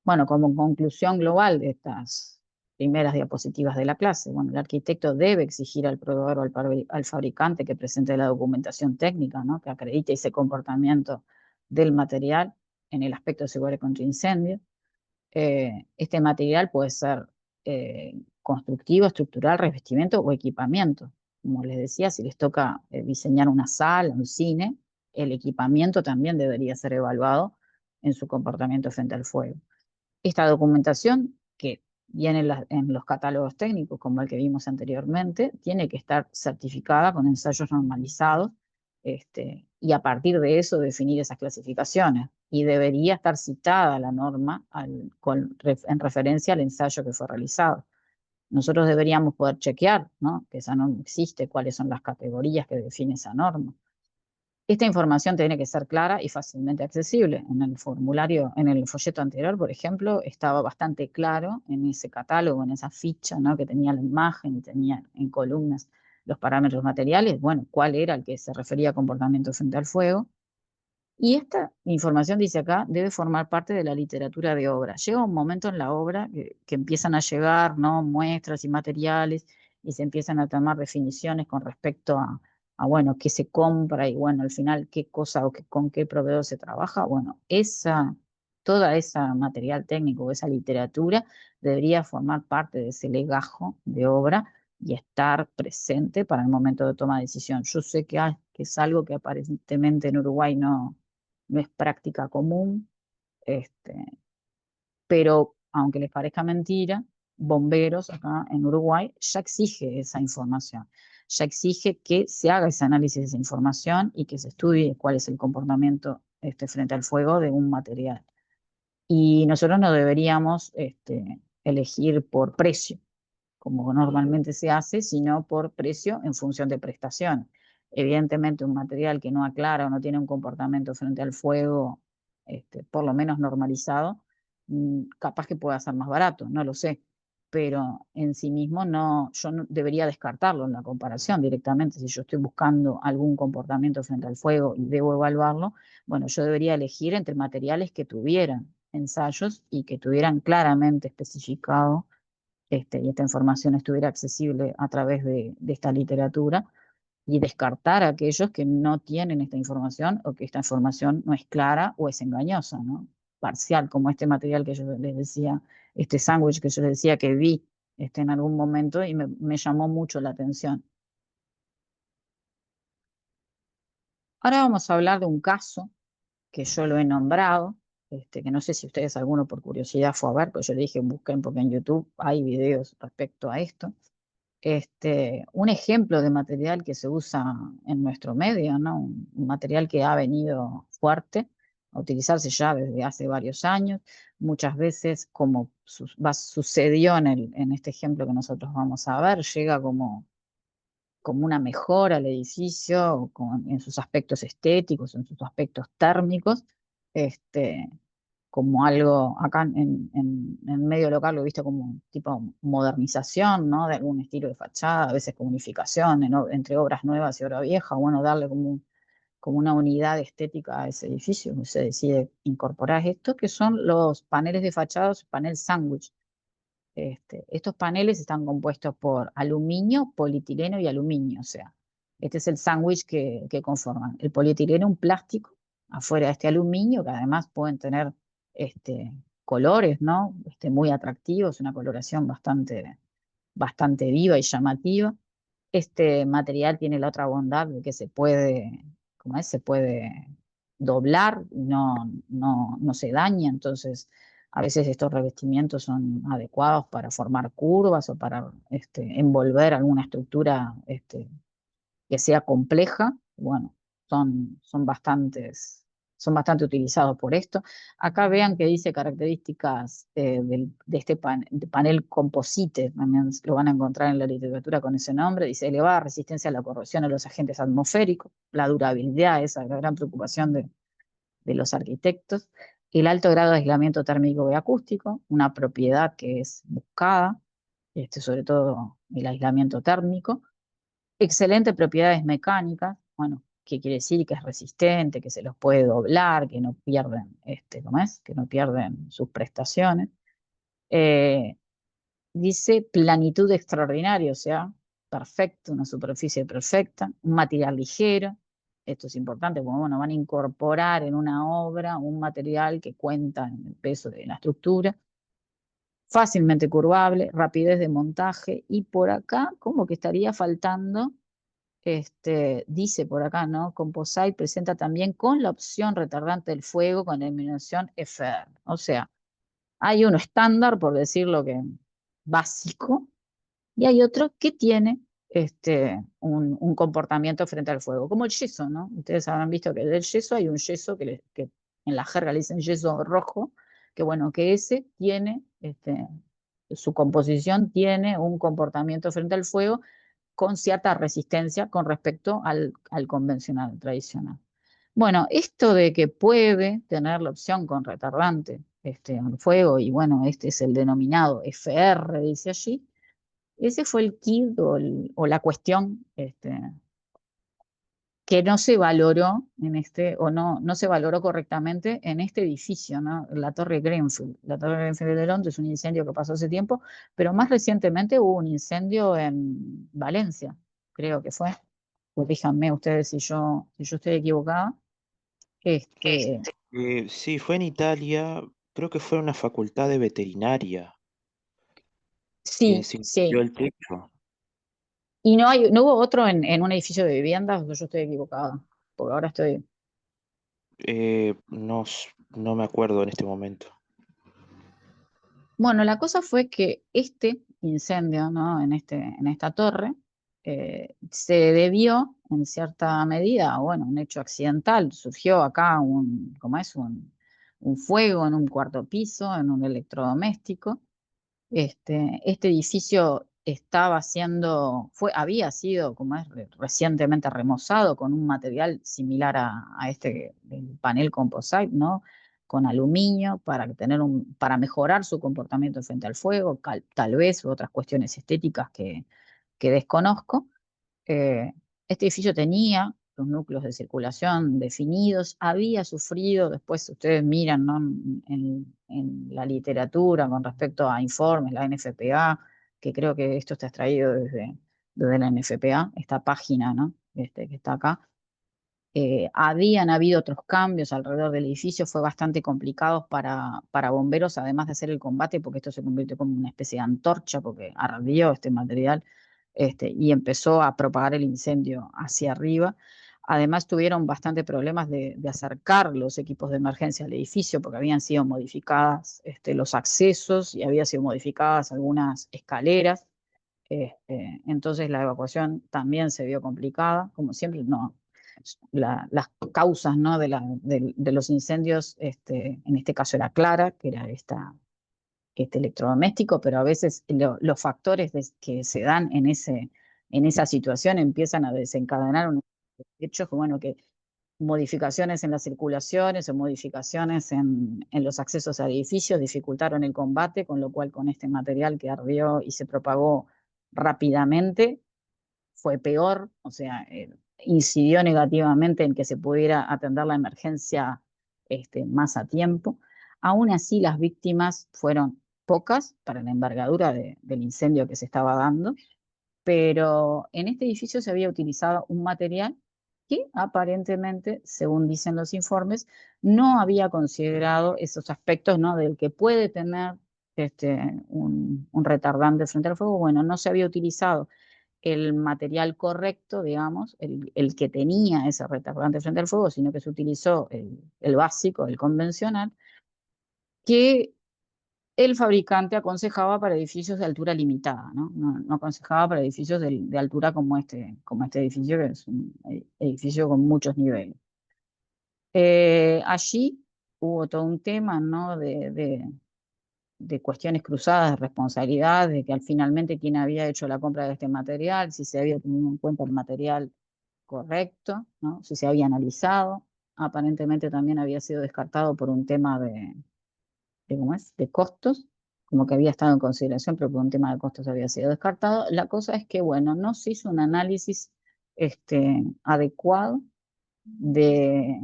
Bueno, como conclusión global de estas primeras diapositivas de la clase, bueno, el arquitecto debe exigir al proveedor o al fabricante que presente la documentación técnica, ¿no? Que acredite ese comportamiento del material en el aspecto de seguridad contra incendio. Este material puede ser constructivo, estructural, revestimiento o equipamiento. Como les decía, si les toca diseñar una sala, un cine, el equipamiento también debería ser evaluado en su comportamiento frente al fuego. Esta documentación, que viene en los catálogos técnicos, como el que vimos anteriormente, tiene que estar certificada con ensayos normalizados, y a partir de eso definir esas clasificaciones. Y debería estar citada la norma en referencia al ensayo que fue realizado. Nosotros deberíamos poder chequear, ¿no? Que esa norma existe, cuáles son las categorías que define esa norma. Esta información tiene que ser clara y fácilmente accesible. En el formulario, en el folleto anterior, por ejemplo, estaba bastante claro en ese catálogo, en esa ficha, ¿no? Que tenía la imagen y tenía en columnas los parámetros materiales, bueno, cuál era el que se refería a comportamiento frente al fuego. Y esta información, dice acá, debe formar parte de la literatura de obra. Llega un momento en la obra que empiezan a llegar, ¿no? Muestras y materiales y se empiezan a tomar definiciones con respecto bueno, qué se compra y bueno, al final qué cosa o con qué proveedor se trabaja. Bueno, toda esa material técnico, esa literatura debería formar parte de ese legajo de obra y estar presente para el momento de toma de decisión. Yo sé que es algo que aparentemente en Uruguay no es práctica común, este, pero aunque les parezca mentira, Bomberos acá en Uruguay ya exige esa información, ya exige que se haga ese análisis de esa información y que se estudie cuál es el comportamiento frente al fuego de un material. Y nosotros no deberíamos elegir por precio, como normalmente se hace, sino por precio en función de prestación. Evidentemente, un material que no aclara o no tiene un comportamiento frente al fuego, por lo menos normalizado, capaz que pueda ser más barato, no lo sé, pero en sí mismo yo no, debería descartarlo en la comparación directamente. Si yo estoy buscando algún comportamiento frente al fuego y debo evaluarlo, bueno, yo debería elegir entre materiales que tuvieran ensayos y que tuvieran claramente especificado y esta información estuviera accesible a través de esta literatura y descartar a aquellos que no tienen esta información o que esta información no es clara o es engañosa, ¿no? Parcial, como este material que yo les decía, este sándwich que yo les decía que vi en algún momento y me llamó mucho la atención. Ahora vamos a hablar de un caso que yo lo he nombrado, que no sé si ustedes alguno por curiosidad fue a ver, pero yo le dije busquen porque en YouTube hay videos respecto a esto. Un ejemplo de material que se usa en nuestro medio, ¿no? Un material que ha venido fuerte a utilizarse ya desde hace varios años. Muchas veces, como sucedió en este ejemplo que nosotros vamos a ver, llega como una mejora al edificio en sus aspectos estéticos, en sus aspectos térmicos, como algo, acá en medio local lo he visto como tipo modernización, ¿no? De algún estilo de fachada, a veces como unificación entre obras nuevas y obra vieja, bueno, darle como una unidad estética a ese edificio, se decide incorporar esto, que son los paneles de fachadas, panel sándwich. Estos paneles están compuestos por aluminio, polietileno y aluminio, o sea, este es el sándwich que conforman. El polietileno, un plástico, afuera de este aluminio, que además pueden tener colores, ¿no? Muy atractivos, una coloración bastante viva y llamativa. Este material tiene la otra bondad de que ¿cómo es? Se puede doblar, no se daña, entonces a veces estos revestimientos son adecuados para formar curvas o para envolver alguna estructura que sea compleja. Bueno, son bastante utilizados por esto. Acá vean que dice características de este de panel composite, también lo van a encontrar en la literatura con ese nombre. Dice elevada resistencia a la corrosión de los agentes atmosféricos, la durabilidad, esa es la gran preocupación de los arquitectos, el alto grado de aislamiento térmico y acústico, una propiedad que es buscada, sobre todo el aislamiento térmico. Excelentes propiedades mecánicas, bueno, ¿qué quiere decir? Que es resistente, que se los puede doblar, que no pierden, ¿cómo es? Que no pierden sus prestaciones. Eh, Dice planitud extraordinaria, o sea, perfecto, una superficie perfecta, un material ligero. Esto es importante porque, bueno, van a incorporar en una obra un material que cuenta en el peso de la estructura, fácilmente curvable, rapidez de montaje, y por acá como que estaría faltando dice por acá, ¿no? Composite presenta también con la opción retardante del fuego con denominación FR. O sea, hay uno estándar, por decirlo que básico, y hay otro que tiene un comportamiento frente al fuego, como el yeso, ¿no? Ustedes habrán visto que del yeso hay un yeso que en la jerga le dicen yeso rojo, que bueno, que ese tiene, su composición tiene un comportamiento frente al fuego con cierta resistencia con respecto al convencional, tradicional. Bueno, esto de que puede tener la opción con retardante al fuego, y bueno, este es el denominado FR, dice allí, ese fue el kit o la cuestión que no se valoró o no se valoró correctamente en este edificio, ¿no? La Torre Grenfell. La Torre Grenfell de Londres es un incendio que pasó hace tiempo, pero más recientemente hubo un incendio en Valencia, creo que fue. Corríjanme ustedes si yo estoy equivocada. Este, Sí, fue en Italia, creo que fue en una facultad de veterinaria, que sí, se incendió sí. el techo. Y no hubo otro en un edificio de viviendas, o yo estoy equivocada, porque ahora estoy. No me acuerdo en este momento. Bueno, la cosa fue que este incendio, ¿no? En esta torre se debió en cierta medida a, bueno, un hecho accidental. Surgió acá ¿cómo es? Un fuego en un cuarto piso, en un electrodoméstico. Este edificio había sido, como es, recientemente remozado con un material similar a este el panel composite, ¿no? Con aluminio para mejorar su comportamiento frente al fuego, tal vez otras cuestiones estéticas que desconozco. Eh, este edificio tenía los núcleos de circulación definidos, había sufrido, después ustedes miran, ¿no? En la literatura con respecto a informes, la NFPA, que creo que esto está extraído desde la NFPA, esta página, ¿no? Que está acá. Habían habido otros cambios alrededor del edificio, fue bastante complicado para bomberos, además de hacer el combate, porque esto se convirtió como una especie de antorcha, porque ardió este material y empezó a propagar el incendio hacia arriba. Además tuvieron bastante problemas de acercar los equipos de emergencia al edificio, porque habían sido modificadas los accesos y habían sido modificadas algunas escaleras. Entonces la evacuación también se vio complicada, como siempre, no, las causas, ¿no? de los incendios, en este caso era clara, que era este electrodoméstico, pero a veces los factores que se dan en esa situación empiezan a desencadenar unos hechos que, bueno, que modificaciones en las circulaciones o modificaciones en los accesos a edificios dificultaron el combate, con lo cual con este material que ardió y se propagó rápidamente, fue peor, o sea, incidió negativamente en que se pudiera atender la emergencia más a tiempo. Aún así, las víctimas fueron pocas para la envergadura del incendio que se estaba dando, pero en este edificio se había utilizado un material que aparentemente, según dicen los informes, no había considerado esos aspectos, ¿no? Del que puede tener un retardante frente al fuego. Bueno, no se había utilizado el material correcto, digamos, el que tenía ese retardante frente al fuego, sino que se utilizó el básico, el convencional, que el fabricante aconsejaba para edificios de altura limitada, ¿no? No aconsejaba para edificios de altura como este edificio, que es un edificio con muchos niveles. Allí hubo todo un tema, ¿no? De cuestiones cruzadas, de responsabilidad, de que al finalmente quién había hecho la compra de este material, si se había tenido en cuenta el material correcto, ¿no? Si se había analizado. Aparentemente también había sido descartado por un tema ¿cómo es? De costos, como que había estado en consideración, pero por un tema de costos había sido descartado. La cosa es que, bueno, no se hizo un análisis adecuado de,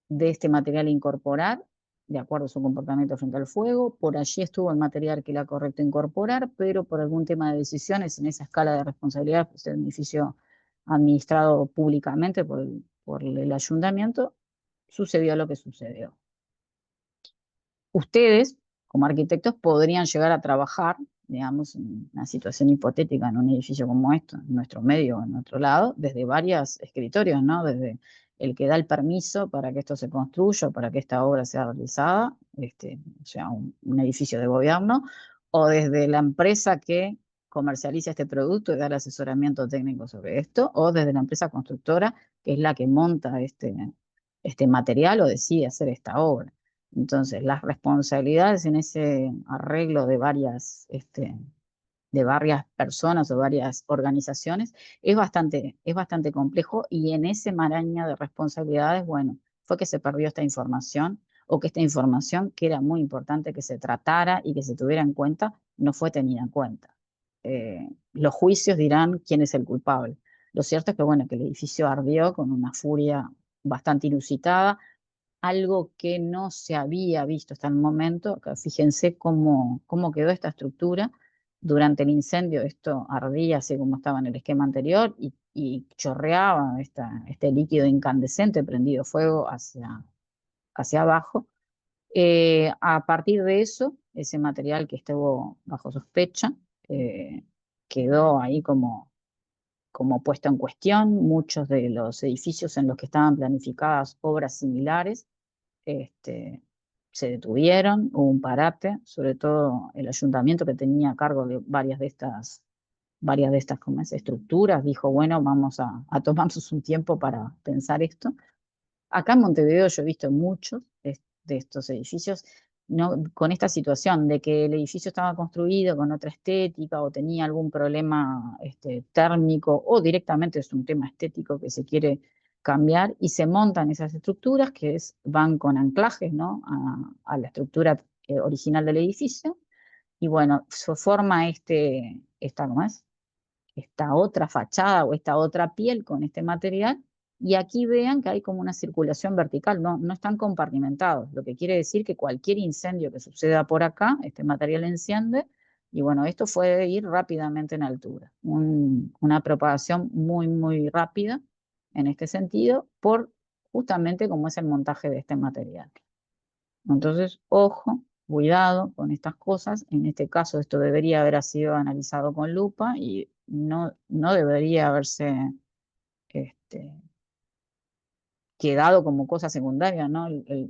de este material a incorporar, de acuerdo a su comportamiento frente al fuego. Por allí estuvo el material que era correcto incorporar, pero por algún tema de decisiones en esa escala de responsabilidad, pues el edificio administrado públicamente por el ayuntamiento, sucedió lo que sucedió. Ustedes, como arquitectos, podrían llegar a trabajar, digamos, en una situación hipotética en un edificio como esto, en nuestro medio o en nuestro lado, desde varios escritorios, ¿no? Desde el que da el permiso para que esto se construya, para que esta obra sea realizada, o sea, un edificio de gobierno, o desde la empresa que comercializa este producto y da el asesoramiento técnico sobre esto, o desde la empresa constructora, que es la que monta este material o decide hacer esta obra. Entonces, las responsabilidades en ese arreglo de varias personas o varias organizaciones es bastante complejo, y en ese maraña de responsabilidades, bueno, fue que se perdió esta información, o que esta información, que era muy importante que se tratara y que se tuviera en cuenta, no fue tenida en cuenta. Los juicios dirán quién es el culpable. Lo cierto es que, bueno, que el edificio ardió con una furia bastante inusitada, algo que no se había visto hasta el momento. Fíjense cómo quedó esta estructura. Durante el incendio esto ardía así como estaba en el esquema anterior, y chorreaba este líquido incandescente prendido fuego hacia abajo. A partir de eso, ese material que estuvo bajo sospecha eh, quedó ahí como puesto en cuestión. Muchos de los edificios en los que estaban planificadas obras similares este, se detuvieron, hubo un parate, sobre todo el ayuntamiento, que tenía a cargo de varias de estas como es, estructuras, dijo, bueno, vamos a tomarnos un tiempo para pensar esto. Acá en Montevideo yo he visto muchos de estos edificios, ¿no? Con esta situación de que el edificio estaba construido con otra estética, o tenía algún problema térmico, o directamente es un tema estético que se quiere cambiar, y se montan esas estructuras van con anclajes, ¿no? a la estructura original del edificio, y bueno, se forma ¿cómo es? Esta otra fachada o esta otra piel con este material, y aquí vean que hay como una circulación vertical, no están compartimentados, lo que quiere decir que cualquier incendio que suceda por acá, este material enciende, y bueno, esto puede ir rápidamente en altura. Una propagación muy, muy rápida en este sentido, por justamente cómo es el montaje de este material. Entonces, ojo, cuidado con estas cosas. En este caso, esto debería haber sido analizado con lupa, y no debería haberse este, quedado como cosa secundaria, ¿no?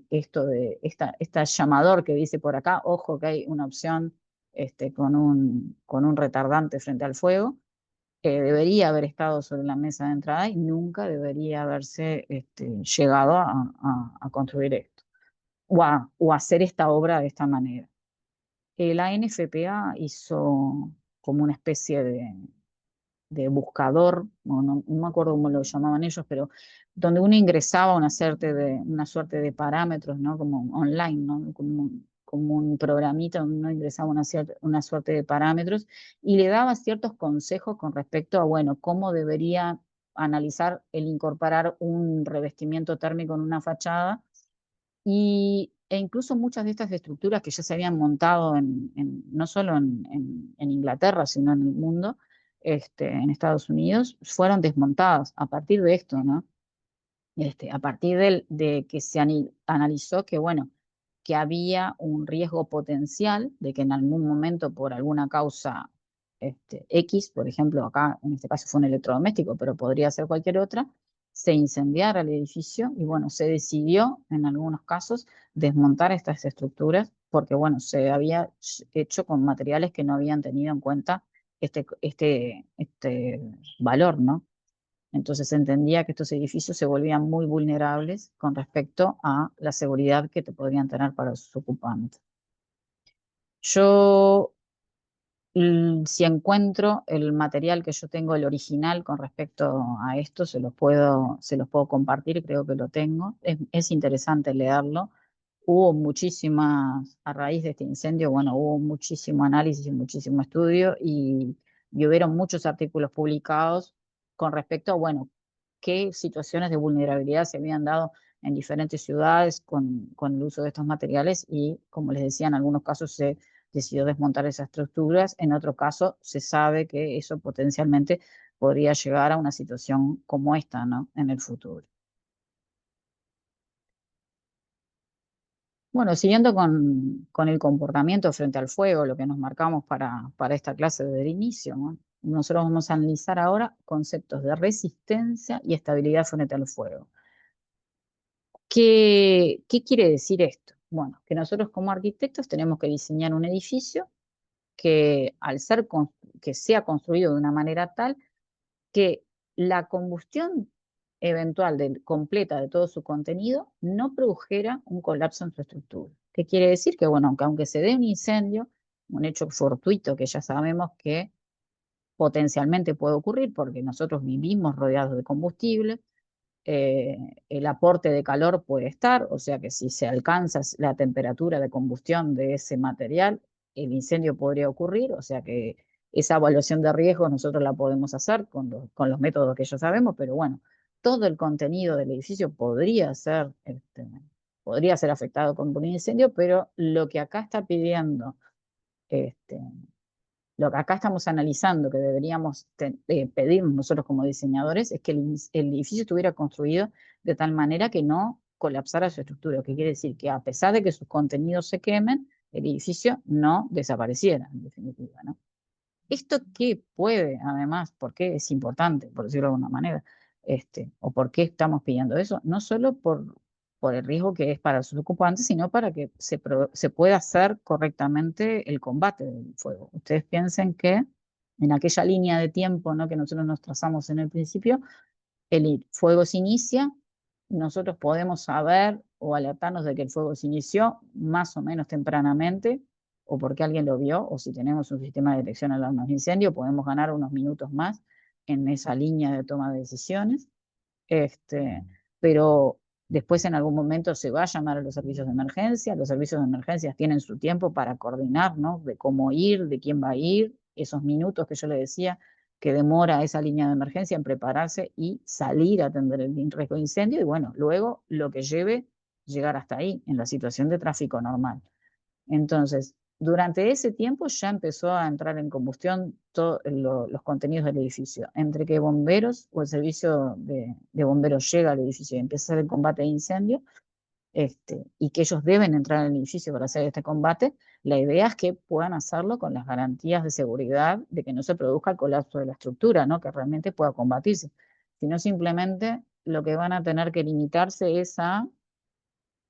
Esto de esta llamador que dice por acá, ojo que hay una opción con un retardante frente al fuego. debería haber estado sobre la mesa de entrada y nunca debería haberse llegado a construir esto o a hacer esta obra de esta manera. La NFPA hizo como una especie de buscador, no me acuerdo cómo lo llamaban ellos, pero donde uno ingresaba una suerte de parámetros, ¿no? Como online, ¿no? Como un programita donde uno ingresaba una suerte de parámetros y le daba ciertos consejos con respecto a, bueno, cómo debería analizar el incorporar un revestimiento térmico en una fachada e incluso muchas de estas estructuras que ya se habían montado no solo en Inglaterra, sino en el mundo, en Estados Unidos, fueron desmontadas a partir de esto, ¿no? A partir de que se analizó que, bueno, que había un riesgo potencial de que en algún momento por alguna causa X, por ejemplo, acá en este caso fue un electrodoméstico, pero podría ser cualquier otra, se incendiara el edificio y bueno, se decidió en algunos casos desmontar estas estructuras porque bueno, se había hecho con materiales que no habían tenido en cuenta este valor, ¿no? Entonces se entendía que estos edificios se volvían muy vulnerables con respecto a la seguridad que te podrían tener para sus ocupantes. Yo, si encuentro el material que yo tengo, el original con respecto a esto, se los puedo compartir, creo que lo tengo. Es interesante leerlo. Hubo muchísimas, a raíz de este incendio, bueno, hubo muchísimo análisis y muchísimo estudio y hubieron muchos artículos publicados con respecto a, bueno, qué situaciones de vulnerabilidad se habían dado en diferentes ciudades con el uso de estos materiales y, como les decía, en algunos casos se decidió desmontar esas estructuras, en otro caso se sabe que eso potencialmente podría llegar a una situación como esta, ¿no? En el futuro. Bueno, siguiendo con el comportamiento frente al fuego, lo que nos marcamos para esta clase del inicio, ¿no? Nosotros vamos a analizar ahora conceptos de resistencia y estabilidad frente al fuego. ¿Qué quiere decir esto? Bueno, que nosotros como arquitectos tenemos que diseñar un edificio que que sea construido de una manera tal que la combustión eventual completa de todo su contenido no produjera un colapso en su estructura. ¿Qué quiere decir? Que bueno, aunque se dé un incendio, un hecho fortuito que ya sabemos que potencialmente puede ocurrir porque nosotros vivimos rodeados de combustible, el aporte de calor puede estar, o sea que si se alcanza la temperatura de combustión de ese material, el incendio podría ocurrir, o sea que esa evaluación de riesgo nosotros la podemos hacer con los métodos que ya sabemos, pero bueno, todo el contenido del edificio podría ser afectado con un incendio, pero lo que acá está pidiendo este, lo que acá estamos analizando, que deberíamos pedir nosotros como diseñadores, es que el edificio estuviera construido de tal manera que no colapsara su estructura, que quiere decir que a pesar de que sus contenidos se quemen, el edificio no desapareciera, en definitiva, ¿no? Esto qué puede, además, por qué es importante, por decirlo de alguna manera, o por qué estamos pidiendo eso, no solo por el riesgo que es para sus ocupantes, sino para que se pueda hacer correctamente el combate del fuego. Ustedes piensen que en aquella línea de tiempo, ¿no?, que nosotros nos trazamos en el principio, el fuego se inicia, nosotros podemos saber o alertarnos de que el fuego se inició más o menos tempranamente, o porque alguien lo vio, o si tenemos un sistema de detección de alarmas de incendio, podemos ganar unos minutos más en esa línea de toma de decisiones. Pero después en algún momento se va a llamar a los servicios de emergencia tienen su tiempo para coordinar, ¿no?, de cómo ir, de quién va a ir, esos minutos que yo le decía que demora esa línea de emergencia en prepararse y salir a atender el riesgo de incendio y bueno, luego lo que lleve llegar hasta ahí en la situación de tráfico normal. Entonces, durante ese tiempo ya empezó a entrar en combustión todos los contenidos del edificio. Entre que bomberos o el servicio de bomberos llega al edificio y empieza a hacer el combate de incendio, y que ellos deben entrar al edificio para hacer este combate, la idea es que puedan hacerlo con las garantías de seguridad de que no se produzca el colapso de la estructura, ¿no?, que realmente pueda combatirse. Sino simplemente lo que van a tener que limitarse es a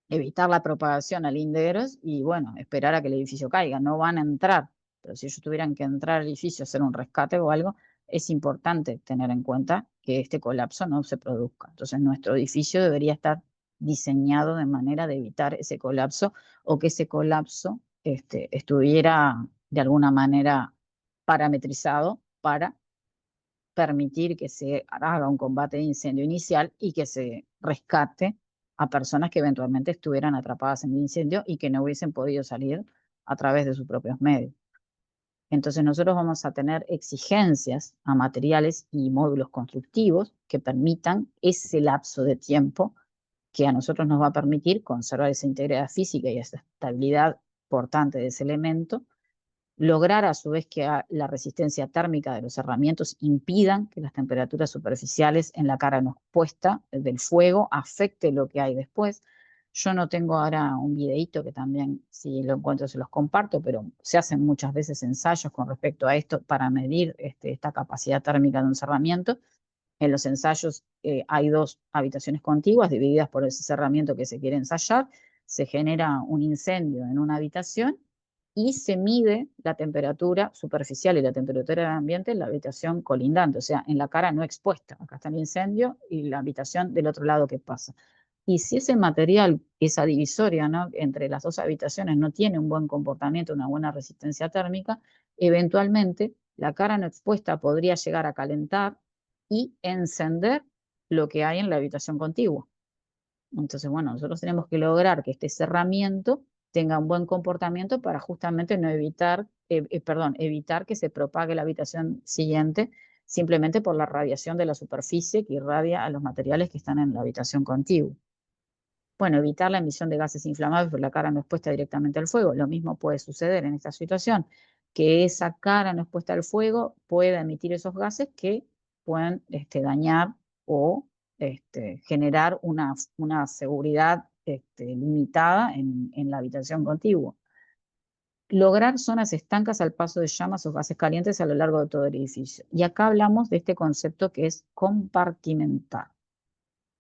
evitar la propagación a linderos y, bueno, esperar a que el edificio caiga. No van a entrar, pero si ellos tuvieran que entrar al edificio a hacer un rescate o algo, es importante tener en cuenta que este colapso no se produzca. Entonces, nuestro edificio debería estar diseñado de manera de evitar ese colapso o que ese colapso estuviera de alguna manera parametrizado para permitir que se haga un combate de incendio inicial y que se rescate a personas que eventualmente estuvieran atrapadas en el incendio y que no hubiesen podido salir a través de sus propios medios. Entonces nosotros vamos a tener exigencias a materiales y módulos constructivos que permitan ese lapso de tiempo que a nosotros nos va a permitir conservar esa integridad física y esa estabilidad portante de ese elemento, lograr a su vez que la resistencia térmica de los cerramientos impidan que las temperaturas superficiales en la cara no expuesta del fuego afecte lo que hay después. Yo no tengo ahora un videíto que también, si lo encuentro, se los comparto, pero se hacen muchas veces ensayos con respecto a esto para medir esta capacidad térmica de un cerramiento. En los ensayos hay dos habitaciones contiguas divididas por ese cerramiento que se quiere ensayar. Se genera un incendio en una habitación y se mide la temperatura superficial y la temperatura del ambiente en la habitación colindante, o sea, en la cara no expuesta. Acá está el incendio y la habitación del otro lado que pasa. Y si ese material, esa divisoria, ¿no?, entre las dos habitaciones no tiene un buen comportamiento, una buena resistencia térmica, eventualmente la cara no expuesta podría llegar a calentar y encender lo que hay en la habitación contigua. Entonces, bueno, nosotros tenemos que lograr que este cerramiento tenga un buen comportamiento para justamente no evitar, evitar que se propague la habitación siguiente simplemente por la radiación de la superficie que irradia a los materiales que están en la habitación contigua. Bueno, evitar la emisión de gases inflamables por la cara no expuesta directamente al fuego. Lo mismo puede suceder en esta situación, que esa cara no expuesta al fuego pueda emitir esos gases que pueden dañar o generar una seguridad limitada en la habitación contigua. Lograr zonas estancas al paso de llamas o gases calientes a lo largo de todo el edificio. Y acá hablamos de este concepto que es compartimentar.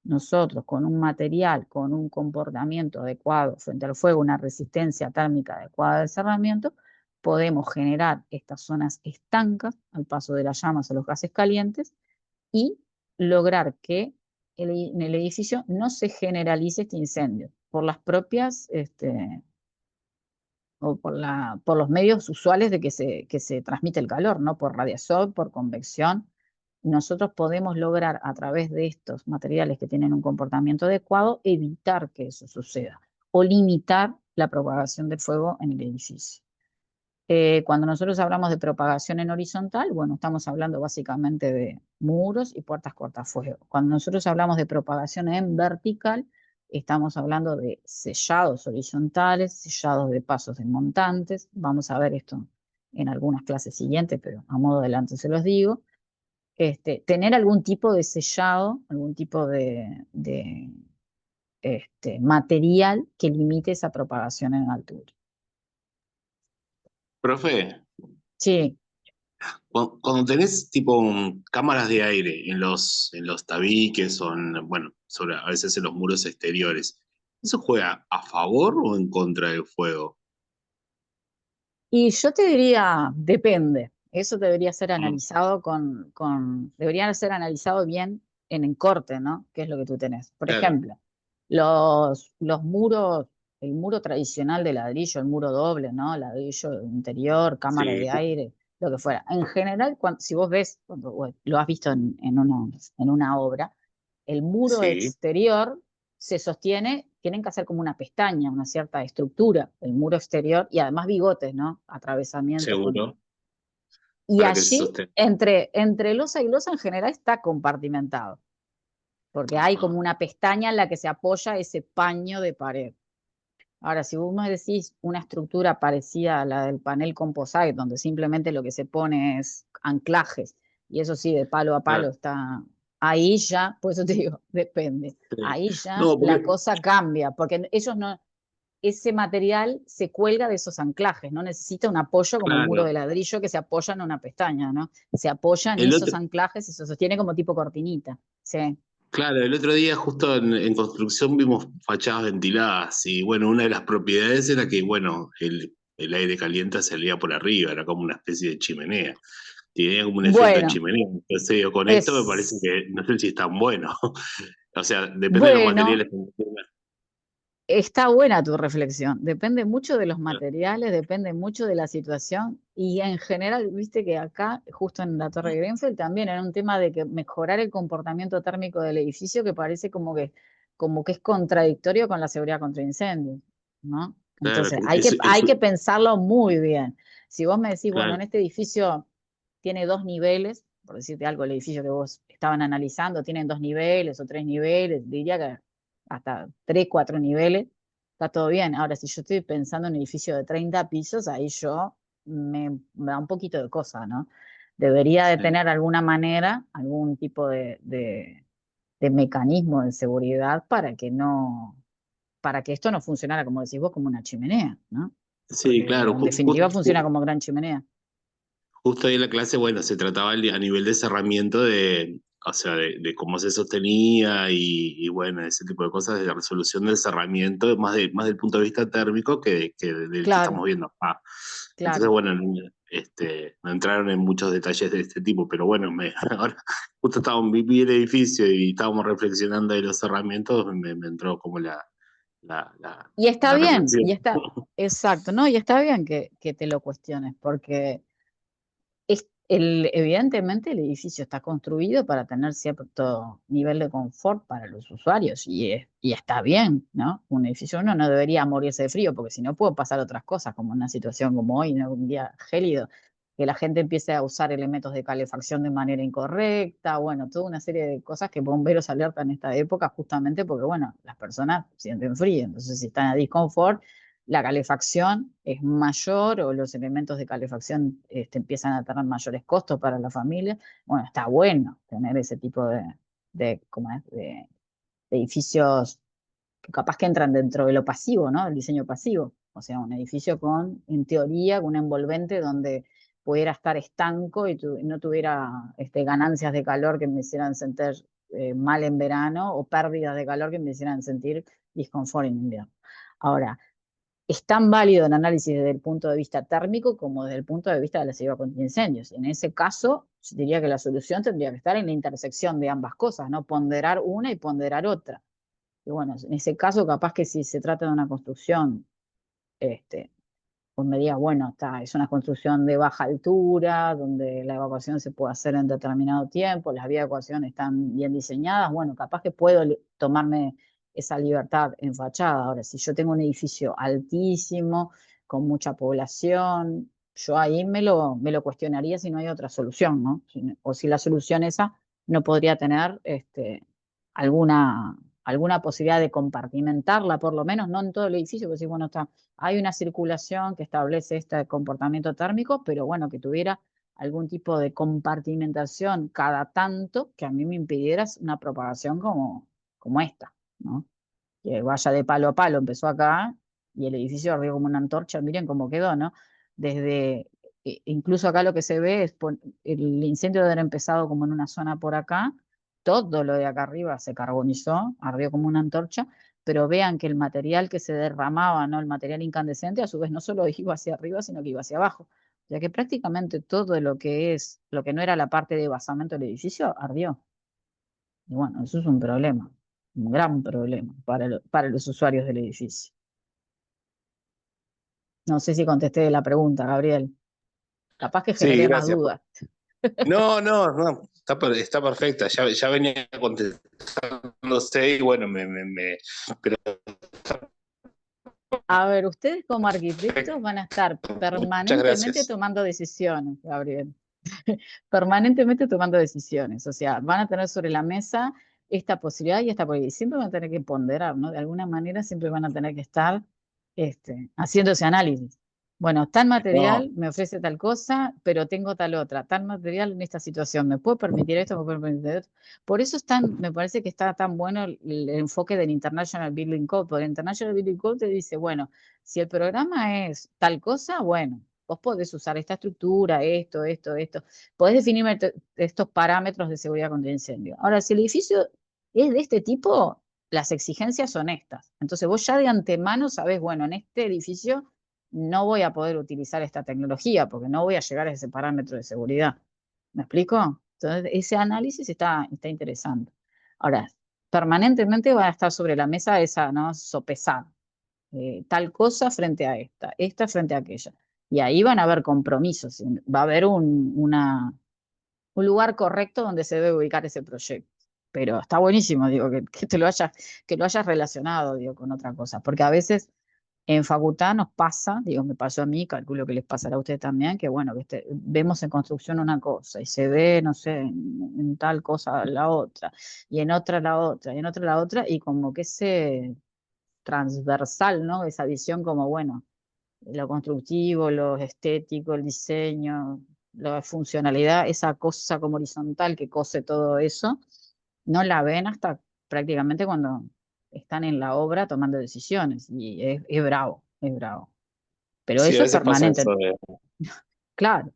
Nosotros con un material, con un comportamiento adecuado frente al fuego, una resistencia térmica adecuada del cerramiento, podemos generar estas zonas estancas al paso de las llamas o los gases calientes y lograr que en el edificio no se generalice este incendio por las propias o por los medios usuales de que se transmite el calor, ¿no? Por radiación, por convección. Nosotros podemos lograr a través de estos materiales que tienen un comportamiento adecuado evitar que eso suceda o limitar la propagación del fuego en el edificio. Cuando nosotros hablamos de propagación en horizontal, bueno, estamos hablando básicamente de muros y puertas cortafuegos. Cuando nosotros hablamos de propagación en vertical, estamos hablando de sellados horizontales, sellados de pasos desmontantes. Vamos a ver esto en algunas clases siguientes, pero a modo adelante se los digo. Tener algún tipo de sellado, algún tipo de material que limite esa propagación en altura. Profe, Sí. cuando tenés tipo cámaras de aire en los tabiques o bueno, a veces en los muros exteriores, ¿eso juega a favor o en contra del fuego? Y yo te diría, depende. Eso debería ser Mm, analizado debería ser analizado bien en el corte, ¿no? ¿Qué es lo que tú tenés? Por claro, ejemplo, los muros, el muro tradicional de ladrillo, el muro doble, ¿no? Ladrillo interior, cámara sí, de aire, lo que fuera. En general, si vos ves, bueno, lo has visto en una obra, el muro sí, exterior se sostiene, tienen que hacer como una pestaña, una cierta estructura, el muro exterior, y además bigotes, ¿no? Atravesamientos con... seguro, Y para que se allí, sostenga. entre losa y losa en general está compartimentado, porque hay como Ajá, una pestaña en la que se apoya ese paño de pared. Ahora, si vos me decís una estructura parecida a la del panel composite, donde simplemente lo que se pone es anclajes, y eso sí, de palo a palo claro, está ahí ya, por eso te digo, depende. sí. Ahí ya No, la porque, cosa cambia, porque ellos no, ese material se cuelga de esos anclajes, no necesita un apoyo como el muro de claro, ladrillo que se apoya en una pestaña, ¿no? Se apoya en el esos otro, anclajes y se sostiene como tipo cortinita. Sí, claro, el otro día justo en construcción vimos fachadas ventiladas y bueno, una de las propiedades era que, bueno, el aire caliente salía por arriba, era como una especie de chimenea. tenía como un efecto Bueno, chimenea. Entonces, digo, con esto me parece es, que no sé si es tan bueno. O sea, depende de los bueno, materiales que uno. está buena tu reflexión. Depende mucho de los Claro, materiales, depende mucho de la situación y en general, viste que acá, justo en la Torre Grenfell, también era un tema de que mejorar el comportamiento térmico del edificio que parece como que es contradictorio con la seguridad contra incendios, ¿no? claro, Entonces, hay que pensarlo muy bien. Si vos me decís, bueno, en claro, este edificio tiene dos niveles, por decirte algo, el edificio que vos estaban analizando, tienen dos niveles o tres niveles, diría que hasta 3, 4 niveles, está todo bien. Ahora, si yo estoy pensando en un edificio de 30 pisos, ahí me da un poquito de cosa, ¿no? Debería de sí. tener alguna manera, algún tipo de mecanismo de seguridad para que esto no funcionara, como decís vos, como una chimenea, ¿no? Sí, Porque claro, en definitiva funciona como gran chimenea. justo ahí en la clase, bueno, se trataba a nivel de cerramiento de, o sea, de cómo se sostenía y bueno, ese tipo de cosas, de la resolución del cerramiento, más del punto de vista térmico que del que Claro, estamos viendo acá. Entonces, claro. bueno, no entraron en muchos detalles de este tipo, pero bueno, ahora justo estábamos, vi el edificio y estábamos reflexionando de los cerramientos, me entró como la, la, Y está la bien, reflexión. y está, exacto, ¿no? Y está bien que te lo cuestiones, porque evidentemente el edificio está construido para tener cierto nivel de confort para los usuarios y está bien, ¿no? Un edificio uno no debería morirse de frío porque si no pueden pasar otras cosas como una situación como hoy, ¿no? Un día gélido, que la gente empiece a usar elementos de calefacción de manera incorrecta, bueno, toda una serie de cosas que bomberos alertan en esta época justamente porque, bueno, las personas sienten frío, entonces si están a disconfort la calefacción es mayor o los elementos de calefacción empiezan a tener mayores costos para la familia, bueno, está bueno tener ese tipo ¿cómo es? De edificios que capaz que entran dentro de lo pasivo, ¿no? El diseño pasivo. O sea, un edificio con, en teoría, un envolvente donde pudiera estar estanco y no tuviera ganancias de calor que me hicieran sentir mal en verano o pérdidas de calor que me hicieran sentir disconfort en invierno. Ahora, es tan válido el análisis desde el punto de vista térmico como desde el punto de vista de la seguridad contra incendios. En ese caso, yo diría que la solución tendría que estar en la intersección de ambas cosas, ¿no? Ponderar una y ponderar otra. Y bueno, en ese caso, capaz que si se trata de una construcción, este, pues me digas, bueno, es una construcción de baja altura, donde la evacuación se puede hacer en determinado tiempo, las vías de evacuación están bien diseñadas, bueno, capaz que puedo tomarme esa libertad en fachada. Ahora, si yo tengo un edificio altísimo, con mucha población, yo ahí me lo cuestionaría si no hay otra solución, ¿no? O si la solución esa no podría tener alguna, alguna posibilidad de compartimentarla, por lo menos, no en todo el edificio, porque si, bueno, hay una circulación que establece este comportamiento térmico, pero bueno, que tuviera algún tipo de compartimentación cada tanto que a mí me impidiera una propagación como esta, ¿no? Que vaya de palo a palo, empezó acá y el edificio arriba como una antorcha, miren cómo quedó, ¿no? Incluso acá lo que se ve es, el incendio de haber empezado como en una zona por acá, todo lo de acá arriba se carbonizó, ardió como una antorcha, pero vean que el material que se derramaba, ¿no? El material incandescente, a su vez no solo iba hacia arriba, sino que iba hacia abajo. Ya que prácticamente todo lo que no era la parte de basamento del edificio, ardió. Y bueno, eso es un problema, un gran problema para los usuarios del edificio. No sé si contesté la pregunta, Gabriel. Capaz que Sí, generé más gracias. dudas. No, no, no, está perfecta, ya venía contestándose y bueno, pero A ver, ustedes como arquitectos van a estar muchas permanentemente gracias. tomando decisiones, Gabriel. Permanentemente tomando decisiones. O sea, van a tener sobre la mesa esta posibilidad y esta posibilidad. Y siempre van a tener que ponderar, ¿no? De alguna manera siempre van a tener que estar haciendo ese análisis. Bueno, tal No, material me ofrece tal cosa, pero tengo tal otra. Tal material en esta situación. ¿Me puedo permitir esto? ¿Me puedo permitir esto? Por eso me parece que está tan bueno el enfoque del International Building Code, porque el International Building Code te dice, bueno, si el programa es tal cosa, bueno, vos podés usar esta estructura, esto, podés definirme estos parámetros de seguridad contra incendio. Ahora, si el edificio es de este tipo, las exigencias son estas. Entonces vos ya de antemano sabés, bueno, en este edificio no voy a poder utilizar esta tecnología porque no voy a llegar a ese parámetro de seguridad. ¿Me explico? Entonces, ese análisis está interesante. Ahora, permanentemente va a estar sobre la mesa esa, ¿no? Sopesar tal cosa frente a esta frente a aquella. Y ahí van a haber compromisos, va a haber un lugar correcto donde se debe ubicar ese proyecto. Pero está buenísimo, digo, que lo hayas relacionado, digo, con otra cosa, porque a veces en facultad nos pasa, digo, me pasó a mí, calculo que les pasará a ustedes también, que bueno, que vemos en construcción una cosa y se ve, no sé, en tal cosa la otra, y en otra la otra, y en otra la otra, y como que ese transversal, ¿no? Esa visión como, bueno, lo constructivo, lo estético, el diseño, la funcionalidad, esa cosa como horizontal que cose todo eso, no la ven hasta prácticamente cuando están en la obra tomando decisiones. Y es bravo, es bravo. Pero Sí, a eso es veces pasa permanente, eso claro.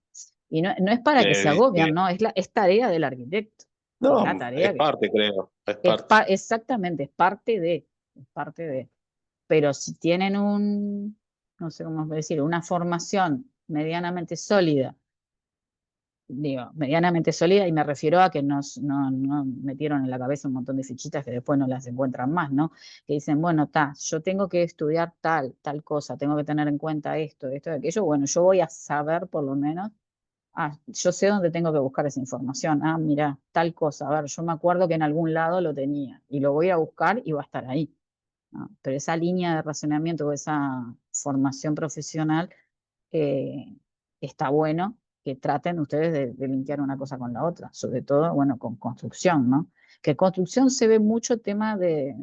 Y no es para que se de- agobian, ¿no? Es tarea del arquitecto. Es la no, tarea es que parte, creo, es parte. exactamente, es parte de. Pero si tienen no sé cómo decir, una formación medianamente sólida, digo, medianamente sólida, y me refiero a que no metieron en la cabeza un montón de fichitas que después no las encuentran más, ¿no? Que dicen, bueno, yo tengo que estudiar tal cosa, tengo que tener en cuenta esto, aquello, bueno, yo voy a saber por lo menos, yo sé dónde tengo que buscar esa información, mira, tal cosa, a ver, yo me acuerdo que en algún lado lo tenía, y lo voy a buscar y va a estar ahí. ¿No? Pero esa línea de razonamiento o esa formación profesional eh, está bueno que traten ustedes de linkear una cosa con la otra, sobre todo, bueno, con construcción, ¿no? Que construcción se ve mucho tema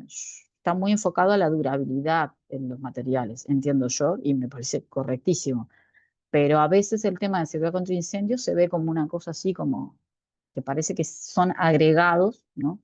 está muy enfocado a la durabilidad en los materiales, entiendo yo, y me parece correctísimo. Pero a veces el tema de seguridad contra incendios se ve como una cosa así como que parece que son agregados, ¿no?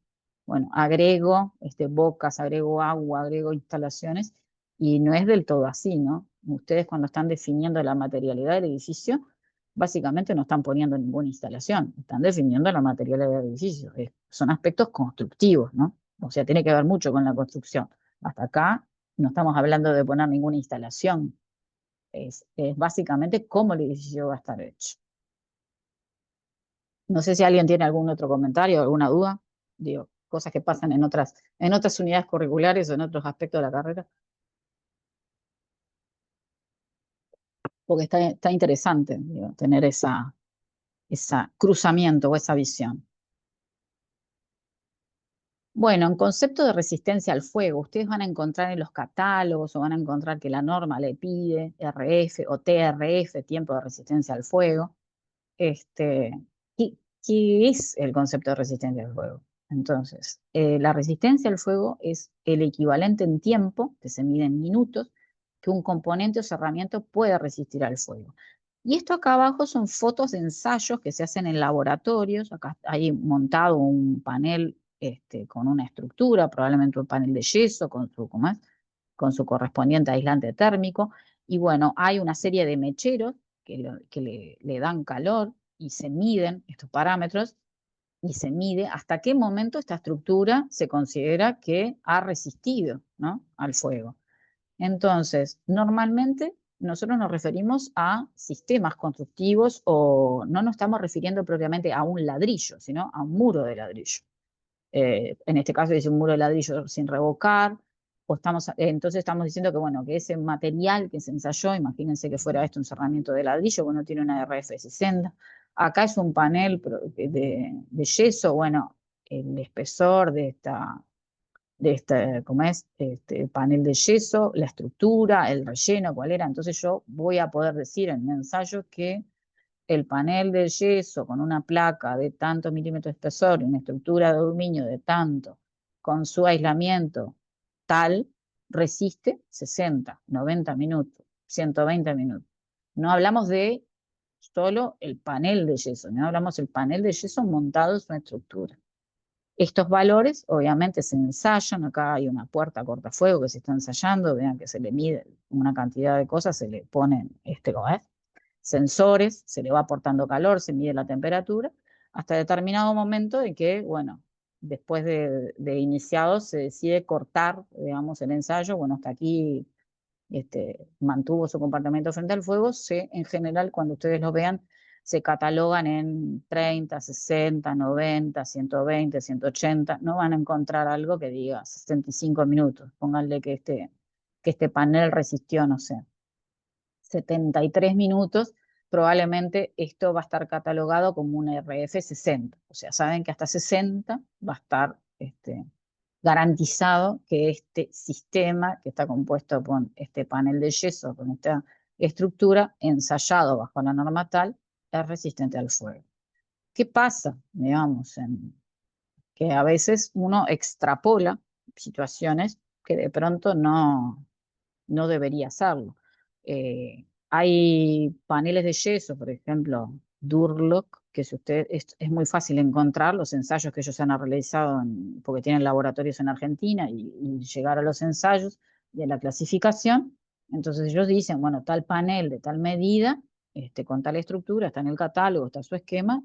Bueno, agrego bocas, agrego agua, agrego instalaciones, y no es del todo así, ¿no? Ustedes cuando están definiendo la materialidad del edificio, básicamente no están poniendo ninguna instalación, están definiendo la materialidad del edificio. Son aspectos constructivos, ¿no? O sea, tiene que ver mucho con la construcción. Hasta acá no estamos hablando de poner ninguna instalación, es básicamente cómo el edificio va a estar hecho. No sé si alguien tiene algún otro comentario, alguna duda. Digo, cosas que pasan en otras unidades curriculares o en otros aspectos de la carrera. Porque está interesante, digo, tener esa cruzamiento o esa visión. Bueno, en concepto de resistencia al fuego, ustedes van a encontrar en los catálogos o van a encontrar que la norma le pide RF o TRF, tiempo de resistencia al fuego. ¿Qué es el concepto de resistencia al fuego? Entonces, la resistencia al fuego es el equivalente en tiempo, que se mide en minutos, que un componente o cerramiento puede resistir al fuego. Y esto acá abajo son fotos de ensayos que se hacen en laboratorios. Acá hay montado un panel con una estructura, probablemente un panel de yeso con su correspondiente aislante térmico. Y bueno, hay una serie de mecheros que le dan calor y se miden estos parámetros y se mide hasta qué momento esta estructura se considera que ha resistido, ¿no? al fuego. Entonces, normalmente nosotros nos referimos a sistemas constructivos o no nos estamos refiriendo propiamente a un ladrillo, sino a un muro de ladrillo. En este caso es un muro de ladrillo sin revocar, entonces estamos diciendo que, bueno, que ese material que se ensayó, imagínense que fuera esto un cerramiento de ladrillo, bueno, tiene una RF60. Acá es un panel de yeso, bueno, el espesor ¿cómo es? Panel de yeso, la estructura, el relleno, cuál era. Entonces yo voy a poder decir en mi ensayo que el panel de yeso con una placa de tantos milímetros de espesor y una estructura de aluminio de tanto, con su aislamiento tal, resiste 60, 90 minutos, 120 minutos. No hablamos de solo el panel de yeso, no hablamos del panel de yeso montado en su estructura. Estos valores obviamente se ensayan, acá hay una puerta cortafuego que se está ensayando, vean que se le mide una cantidad de cosas, se le ponen sensores, se le va aportando calor, se mide la temperatura, hasta determinado momento en que, bueno, después de iniciado se decide cortar, digamos, el ensayo, bueno, hasta aquí mantuvo su comportamiento frente al fuego, en general, cuando ustedes lo vean, se catalogan en 30, 60, 90, 120, 180, no van a encontrar algo que diga 65 minutos. Pónganle que este panel resistió, no sé, 73 minutos, probablemente esto va a estar catalogado como un RF 60. O sea, saben que hasta 60 va a estar garantizado que este sistema, que está compuesto con este panel de yeso, con esta estructura, ensayado bajo la norma tal, es resistente al fuego. ¿Qué pasa? Digamos, que a veces uno extrapola situaciones que de pronto no debería hacerlo. Hay paneles de yeso, por ejemplo, Durlock, que si usted es muy fácil encontrar los ensayos que ellos han realizado, porque tienen laboratorios en Argentina, y llegar a los ensayos y a la clasificación. Entonces ellos dicen, bueno, tal panel de tal medida, con tal estructura, está en el catálogo, está su esquema,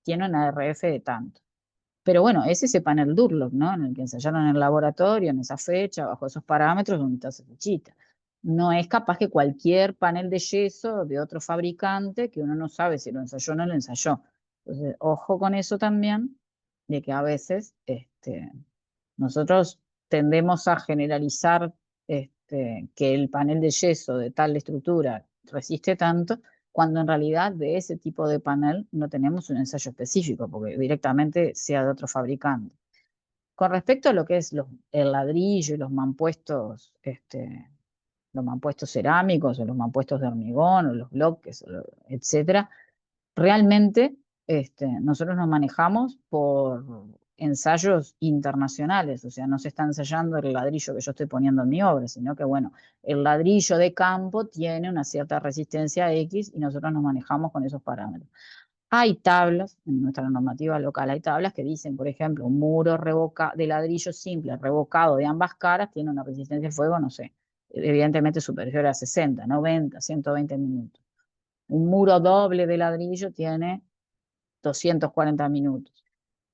tiene una RF de tanto. Pero bueno, es ese panel Durlock, ¿no? En el que ensayaron en el laboratorio, en esa fecha, bajo esos parámetros, donde está esa fechita. No es capaz que cualquier panel de yeso de otro fabricante, que uno no sabe si lo ensayó o no lo ensayó. Entonces, ojo con eso también, de que a veces nosotros tendemos a generalizar que el panel de yeso de tal estructura resiste tanto, cuando en realidad de ese tipo de panel no tenemos un ensayo específico, porque directamente sea de otro fabricante. Con respecto a lo que es el ladrillo y los mampuestos cerámicos o los mampuestos de hormigón o los bloques, etcétera, realmente nosotros nos manejamos por ensayos internacionales, o sea, no se está ensayando el ladrillo que yo estoy poniendo en mi obra, sino que, bueno, el ladrillo de campo tiene una cierta resistencia X y nosotros nos manejamos con esos parámetros. Hay tablas, en nuestra normativa local hay tablas que dicen, por ejemplo, un muro de ladrillo simple revocado de ambas caras tiene una resistencia al fuego, no sé, evidentemente superior a 60, 90, 120 minutos. Un muro doble de ladrillo tiene 240 minutos.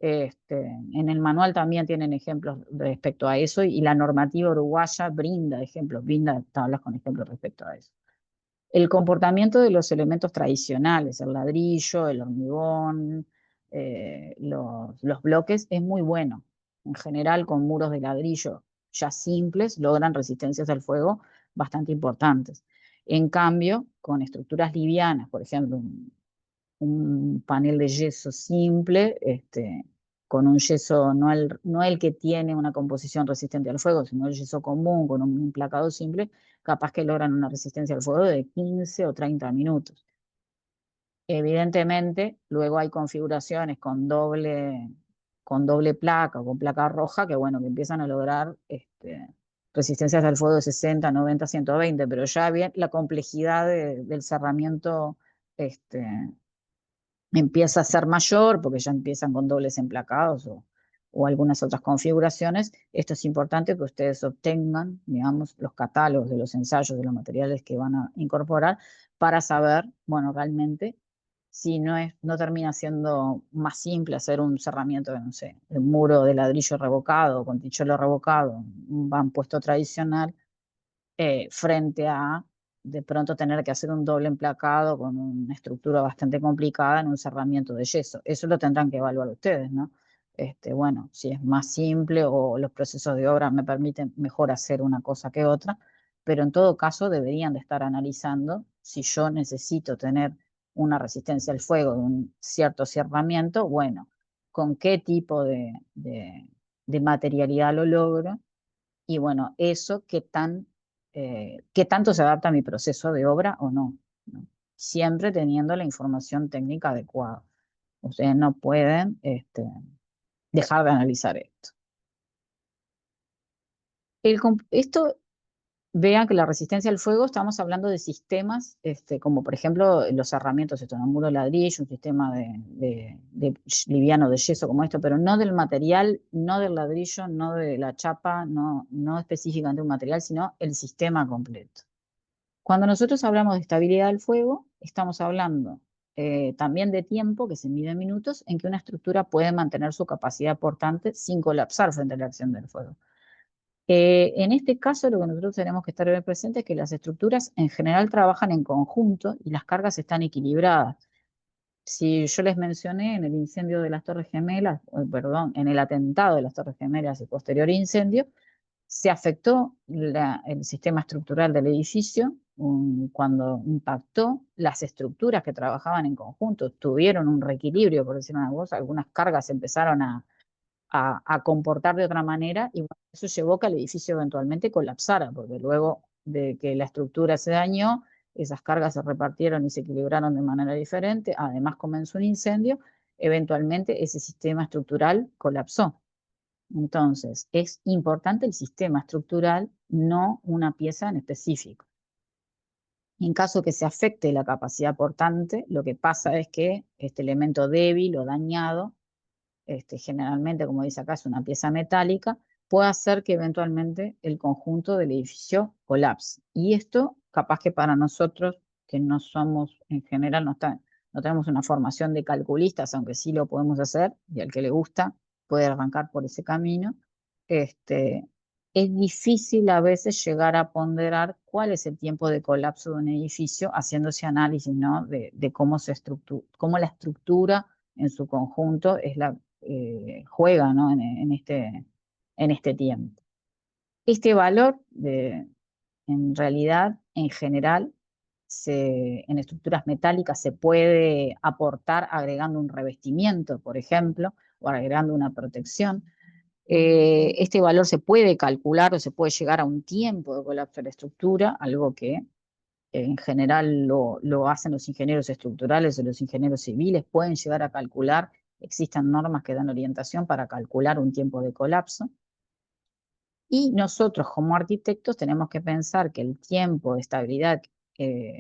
En el manual también tienen ejemplos respecto a eso, y la normativa uruguaya brinda ejemplos, brinda tablas con ejemplos respecto a eso. El comportamiento de los elementos tradicionales, el ladrillo, el hormigón, los bloques, es muy bueno. En general, con muros de ladrillo ya simples, logran resistencias al fuego bastante importantes. En cambio, con estructuras livianas, por ejemplo, un panel de yeso simple, con un yeso, no el que tiene una composición resistente al fuego, sino el yeso común con un emplacado simple, capaz que logran una resistencia al fuego de 15 o 30 minutos. Evidentemente, luego hay configuraciones con doble placa o con placa roja que, bueno, que empiezan a lograr resistencias al fuego de 60, 90, 120, pero ya bien la complejidad del cerramiento empieza a ser mayor, porque ya empiezan con dobles emplacados o algunas otras configuraciones. Esto es importante que ustedes obtengan, digamos, los catálogos de los ensayos de los materiales que van a incorporar para saber, bueno, realmente si no termina siendo más simple hacer un cerramiento de, no sé, de un muro de ladrillo revocado, con ticholo revocado, un van puesto tradicional, frente a de pronto tener que hacer un doble emplacado con una estructura bastante complicada en un cerramiento de yeso. Eso lo tendrán que evaluar ustedes, ¿no? Bueno, si es más simple o los procesos de obra me permiten mejor hacer una cosa que otra, pero en todo caso deberían de estar analizando si yo necesito tener una resistencia al fuego de un cierto cerramiento, bueno, con qué tipo de materialidad lo logro, y bueno, eso qué tanto se adapta a mi proceso de obra o no, ¿no? Siempre teniendo la información técnica adecuada. Ustedes no pueden dejar de analizar esto. Esto, vean que la resistencia al fuego, estamos hablando de sistemas, como por ejemplo los cerramientos, un muro de ladrillo, un sistema de liviano de yeso como esto, pero no del material, no del ladrillo, no de la chapa, no específicamente un material, sino el sistema completo. Cuando nosotros hablamos de estabilidad del fuego, estamos hablando también de tiempo, que se mide en minutos, en que una estructura puede mantener su capacidad portante sin colapsar frente a la acción del fuego. En este caso, lo que nosotros tenemos que estar bien presentes es que las estructuras en general trabajan en conjunto y las cargas están equilibradas. Si yo les mencioné en el incendio de las Torres Gemelas, perdón, en el atentado de las Torres Gemelas y posterior incendio, se afectó el sistema estructural del edificio cuando impactó. Las estructuras que trabajaban en conjunto tuvieron un reequilibrio, por decir una cosa, algunas cargas empezaron a comportar de otra manera y bueno, eso llevó a que el edificio eventualmente colapsara, porque luego de que la estructura se dañó, esas cargas se repartieron y se equilibraron de manera diferente, además comenzó un incendio, eventualmente ese sistema estructural colapsó. Entonces, es importante el sistema estructural, no una pieza en específico. En caso que se afecte la capacidad portante, lo que pasa es que este elemento débil o dañado, generalmente, como dice acá, es una pieza metálica, puede hacer que eventualmente el conjunto del edificio colapse. Y esto, capaz que para nosotros, que no somos, en general, no tenemos una formación de calculistas, aunque sí lo podemos hacer, y al que le gusta puede arrancar por ese camino, es difícil a veces llegar a ponderar cuál es el tiempo de colapso de un edificio haciendo ese análisis, ¿no? de cómo cómo la estructura en su conjunto juega, ¿no? en este tiempo. Este valor, en realidad, en general, en estructuras metálicas se puede aportar agregando un revestimiento, por ejemplo, o agregando una protección. Este valor se puede calcular o se puede llegar a un tiempo de colapso de la estructura, algo que en general lo hacen los ingenieros estructurales o los ingenieros civiles, pueden llegar a calcular, existen normas que dan orientación para calcular un tiempo de colapso. Y nosotros como arquitectos tenemos que pensar que el tiempo de estabilidad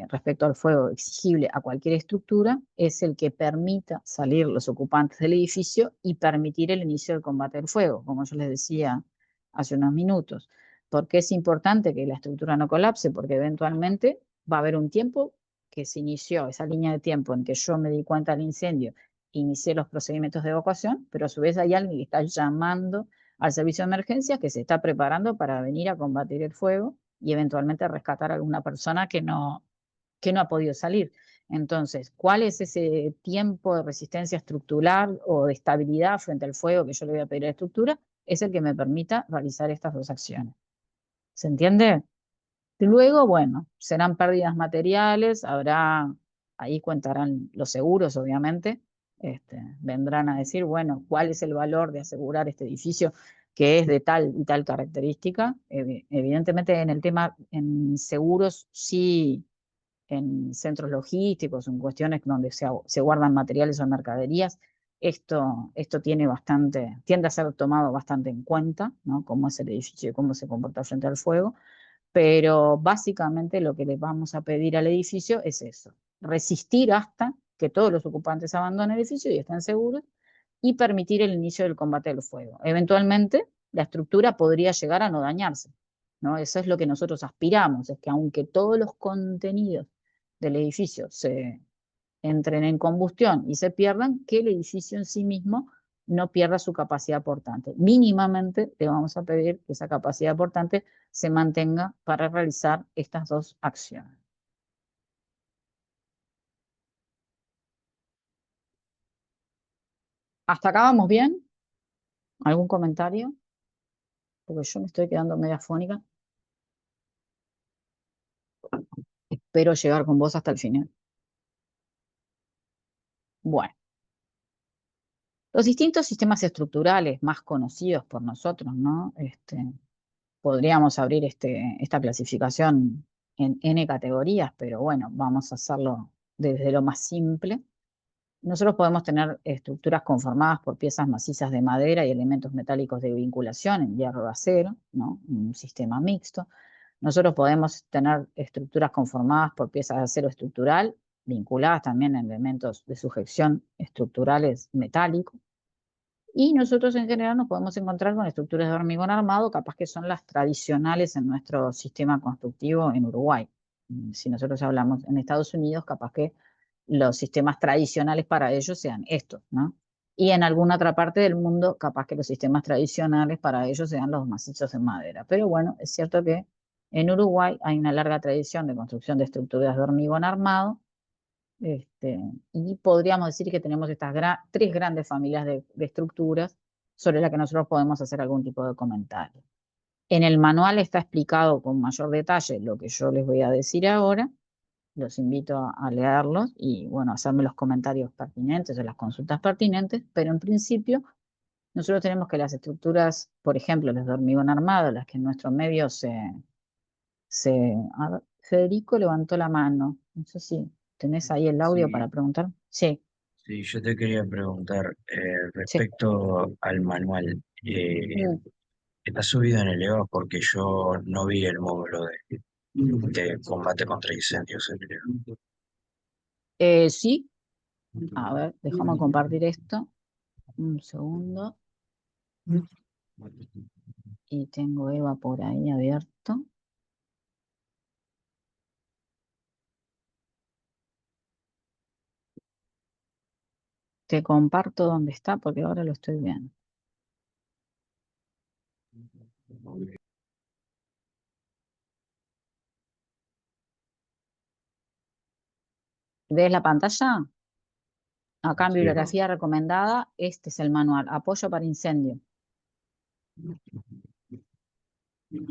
respecto al fuego exigible a cualquier estructura es el que permita salir los ocupantes del edificio y permitir el inicio del combate del fuego, como yo les decía hace unos minutos. ¿Por qué es importante que la estructura no colapse? Porque eventualmente va a haber un tiempo que se inició, esa línea de tiempo en que yo me di cuenta del incendio, inicié los procedimientos de evacuación, pero a su vez hay alguien que está llamando al servicio de emergencias que se está preparando para venir a combatir el fuego y eventualmente rescatar a alguna persona que no ha podido salir. Entonces, ¿cuál es ese tiempo de resistencia estructural o de estabilidad frente al fuego que yo le voy a pedir a la estructura? Es el que me permita realizar estas dos acciones. ¿Se entiende? Luego, bueno, serán pérdidas materiales, ahí contarán los seguros, obviamente, vendrán a decir, bueno, ¿cuál es el valor de asegurar este edificio que es de tal y tal característica? Evidentemente en el tema, en seguros, sí, en centros logísticos, en cuestiones donde se guardan materiales o mercaderías, esto tiende a ser tomado bastante en cuenta, ¿no? Cómo es el edificio y cómo se comporta frente al fuego. Pero básicamente lo que le vamos a pedir al edificio es eso, resistir hasta que todos los ocupantes abandonen el edificio y estén seguros y permitir el inicio del combate del fuego. Eventualmente, la estructura podría llegar a no dañarse, ¿no? Eso es lo que nosotros aspiramos, es que aunque todos los contenidos del edificio se entren en combustión y se pierdan, que el edificio en sí mismo no pierda su capacidad portante. Mínimamente le vamos a pedir que esa capacidad portante se mantenga para realizar estas dos acciones. ¿Hasta acá vamos bien? ¿Algún comentario? Porque yo me estoy quedando media afónica. Espero llegar con vos hasta el final. Bueno, los distintos sistemas estructurales más conocidos por nosotros, ¿no? Podríamos abrir esta clasificación en N categorías, pero bueno, vamos a hacerlo desde lo más simple. Nosotros podemos tener estructuras conformadas por piezas macizas de madera y elementos metálicos de vinculación en hierro o acero, ¿no? Un sistema mixto. Nosotros podemos tener estructuras conformadas por piezas de acero estructural, vinculadas también en elementos de sujeción estructurales metálicos. Y nosotros en general nos podemos encontrar con estructuras de hormigón armado, capaz que son las tradicionales en nuestro sistema constructivo en Uruguay. Si nosotros hablamos en Estados Unidos, capaz que los sistemas tradicionales para ellos sean estos, ¿no? Y en alguna otra parte del mundo, capaz que los sistemas tradicionales para ellos sean los macizos en madera. Pero bueno, es cierto que en Uruguay hay una larga tradición de construcción de estructuras de hormigón armado, Y podríamos decir que tenemos estas tres grandes familias de estructuras sobre las que nosotros podemos hacer algún tipo de comentario. En el manual está explicado con mayor detalle lo que yo les voy a decir ahora. Los invito a leerlos y, bueno, hacerme los comentarios pertinentes o las consultas pertinentes, pero en principio nosotros tenemos que las estructuras, por ejemplo, las de hormigón armado, las que en nuestro medio a ver, Federico levantó la mano. No sé si tenés ahí el audio para Sí, preguntar. Sí, sí, yo te quería preguntar sí. respecto al manual. Mm. ¿Está subido en el EVA? Porque yo no vi el módulo de combate contra incendios en el EVA. Sí, a ver, déjame compartir esto. Un segundo. Y tengo Eva por ahí abierto. Te comparto dónde está porque ahora lo estoy viendo. ¿Ves la pantalla? Acá en Sí. bibliografía recomendada, este es el manual, apoyo para incendio.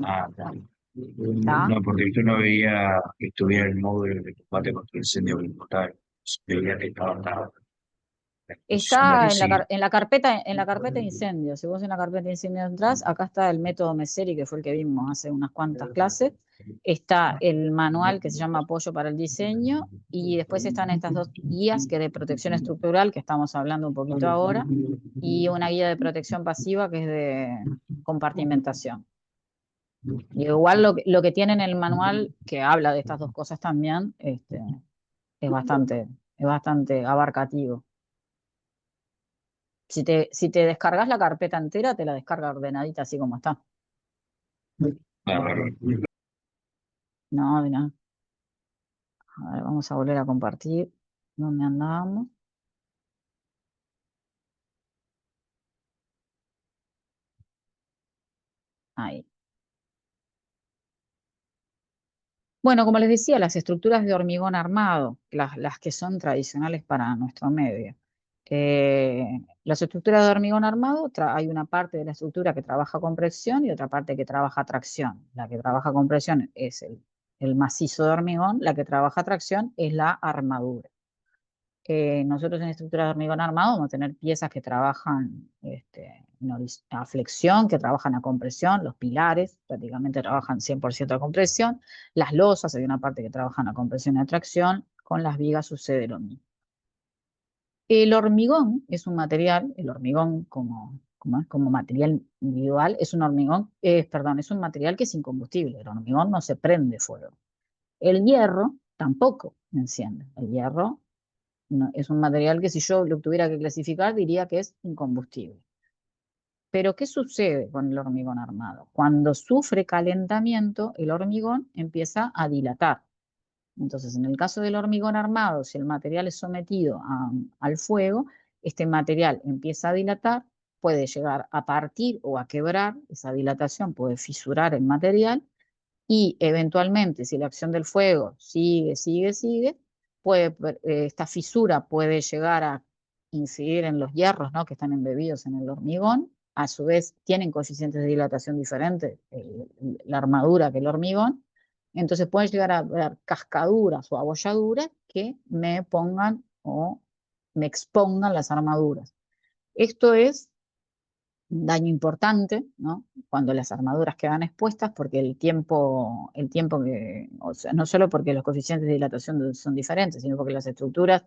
Ah, está. ¿Está? No, porque yo no veía que estuviera el módulo de combate contra incendios como tal. Veía que estaba la exposición de Está en residuos. en la carpeta de incendios. Si vos en la carpeta de incendios entras, acá está el método Messeri, que fue el que vimos hace unas cuantas clases. Está el manual que se llama Apoyo para el Diseño, y después están estas dos guías que de protección estructural, que estamos hablando un poquito ahora, y una guía de protección pasiva que es de compartimentación. Y igual lo que tiene en el manual, que habla de estas dos cosas también, es bastante abarcativo. Si te descargas la carpeta entera, te la descarga ordenadita así como está. Ah, No, de nada. A ver, vamos a volver a compartir. ¿Dónde andábamos? Ahí. Bueno, como les decía, las estructuras de hormigón armado, las que son tradicionales para nuestro medio. Las estructuras de hormigón armado, hay una parte de la estructura que trabaja con presión y otra parte que trabaja tracción. La que trabaja con presión es el macizo de hormigón, la que trabaja tracción es la armadura. Nosotros en estructuras de hormigón armado vamos a tener piezas que trabajan a flexión, que trabajan a compresión, los pilares prácticamente trabajan 100% a compresión, las losas hay una parte que trabajan a compresión y a tracción, con las vigas sucede lo mismo. El hormigón es un material, el hormigón como material individual, es un hormigón, perdón, es un material que es incombustible, el hormigón no se prende fuego. El hierro tampoco enciende, el hierro es un material que si yo lo tuviera que clasificar diría que es incombustible. Pero ¿qué sucede con el hormigón armado? Cuando sufre calentamiento, el hormigón empieza a dilatar. Entonces, en el caso del hormigón armado, si el material es sometido al fuego, este material empieza a dilatar, puede llegar a partir o a quebrar, esa dilatación puede fisurar el material y eventualmente, si la acción del fuego sigue, esta fisura puede llegar a incidir en los hierros, ¿no?, que están embebidos en el hormigón. A su vez, tienen coeficientes de dilatación diferentes la armadura que el hormigón. Entonces pueden llegar a haber cascaduras o abolladuras que me pongan o me expongan las armaduras. Esto es un daño importante, ¿no?, cuando las armaduras quedan expuestas, porque o sea, no solo porque los coeficientes de dilatación son diferentes, sino porque las estructuras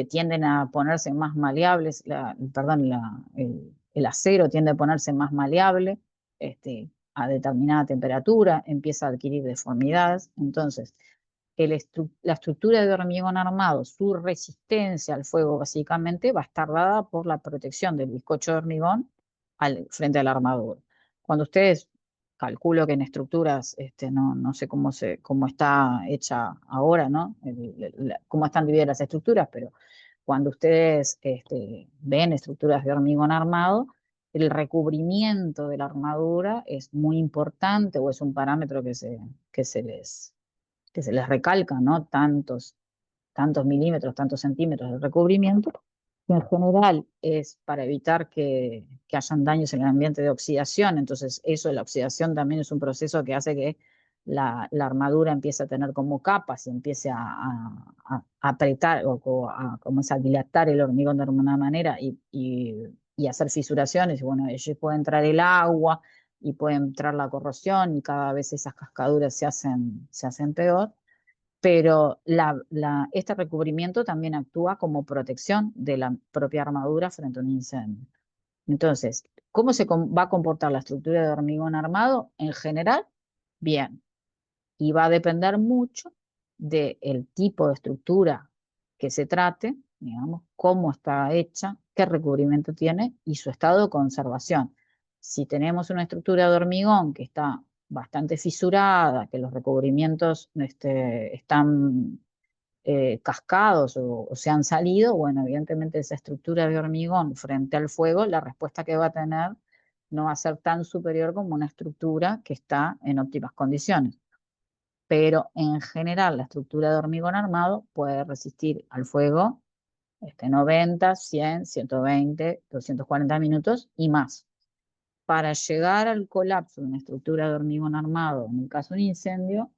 tienden a ponerse más maleables, el acero tiende a ponerse más maleable a determinada temperatura, empieza a adquirir deformidades. Entonces, la estructura de hormigón armado, su resistencia al fuego básicamente va a estar dada por la protección del bizcocho de hormigón frente a la armadura. Cuando ustedes, calculo que en estructuras, no sé cómo está hecha ahora, ¿no?, cómo están divididas las estructuras, pero cuando ustedes ven estructuras de hormigón armado, el recubrimiento de la armadura es muy importante, o es un parámetro que se les recalca, ¿no? tantos milímetros, tantos centímetros de recubrimiento, que en general es para evitar que hayan daños en el ambiente de oxidación. Entonces eso, la oxidación también es un proceso que hace que la armadura empiece a tener como capas y empiece a apretar o como a dilatar el hormigón de alguna manera y hacer fisuraciones. Y bueno, allí puede entrar el agua y puede entrar la corrosión y cada vez esas cascaduras se hacen peor. Pero este recubrimiento también actúa como protección de la propia armadura frente a un incendio. Entonces, ¿cómo se va a comportar la estructura de hormigón armado? En general, bien. Y va a depender mucho del tipo de estructura que se trate, digamos, cómo está hecha, qué recubrimiento tiene y su estado de conservación. Si tenemos una estructura de hormigón que está bastante fisurada, que los recubrimientos están cascados o se han salido, bueno, evidentemente esa estructura de hormigón frente al fuego, la respuesta que va a tener no va a ser tan superior como una estructura que está en óptimas condiciones. Pero en general la estructura de hormigón armado puede resistir al fuego 90, 100, 120, 240 minutos y más. Para llegar al colapso de una estructura de hormigón armado, en el caso de un incendio,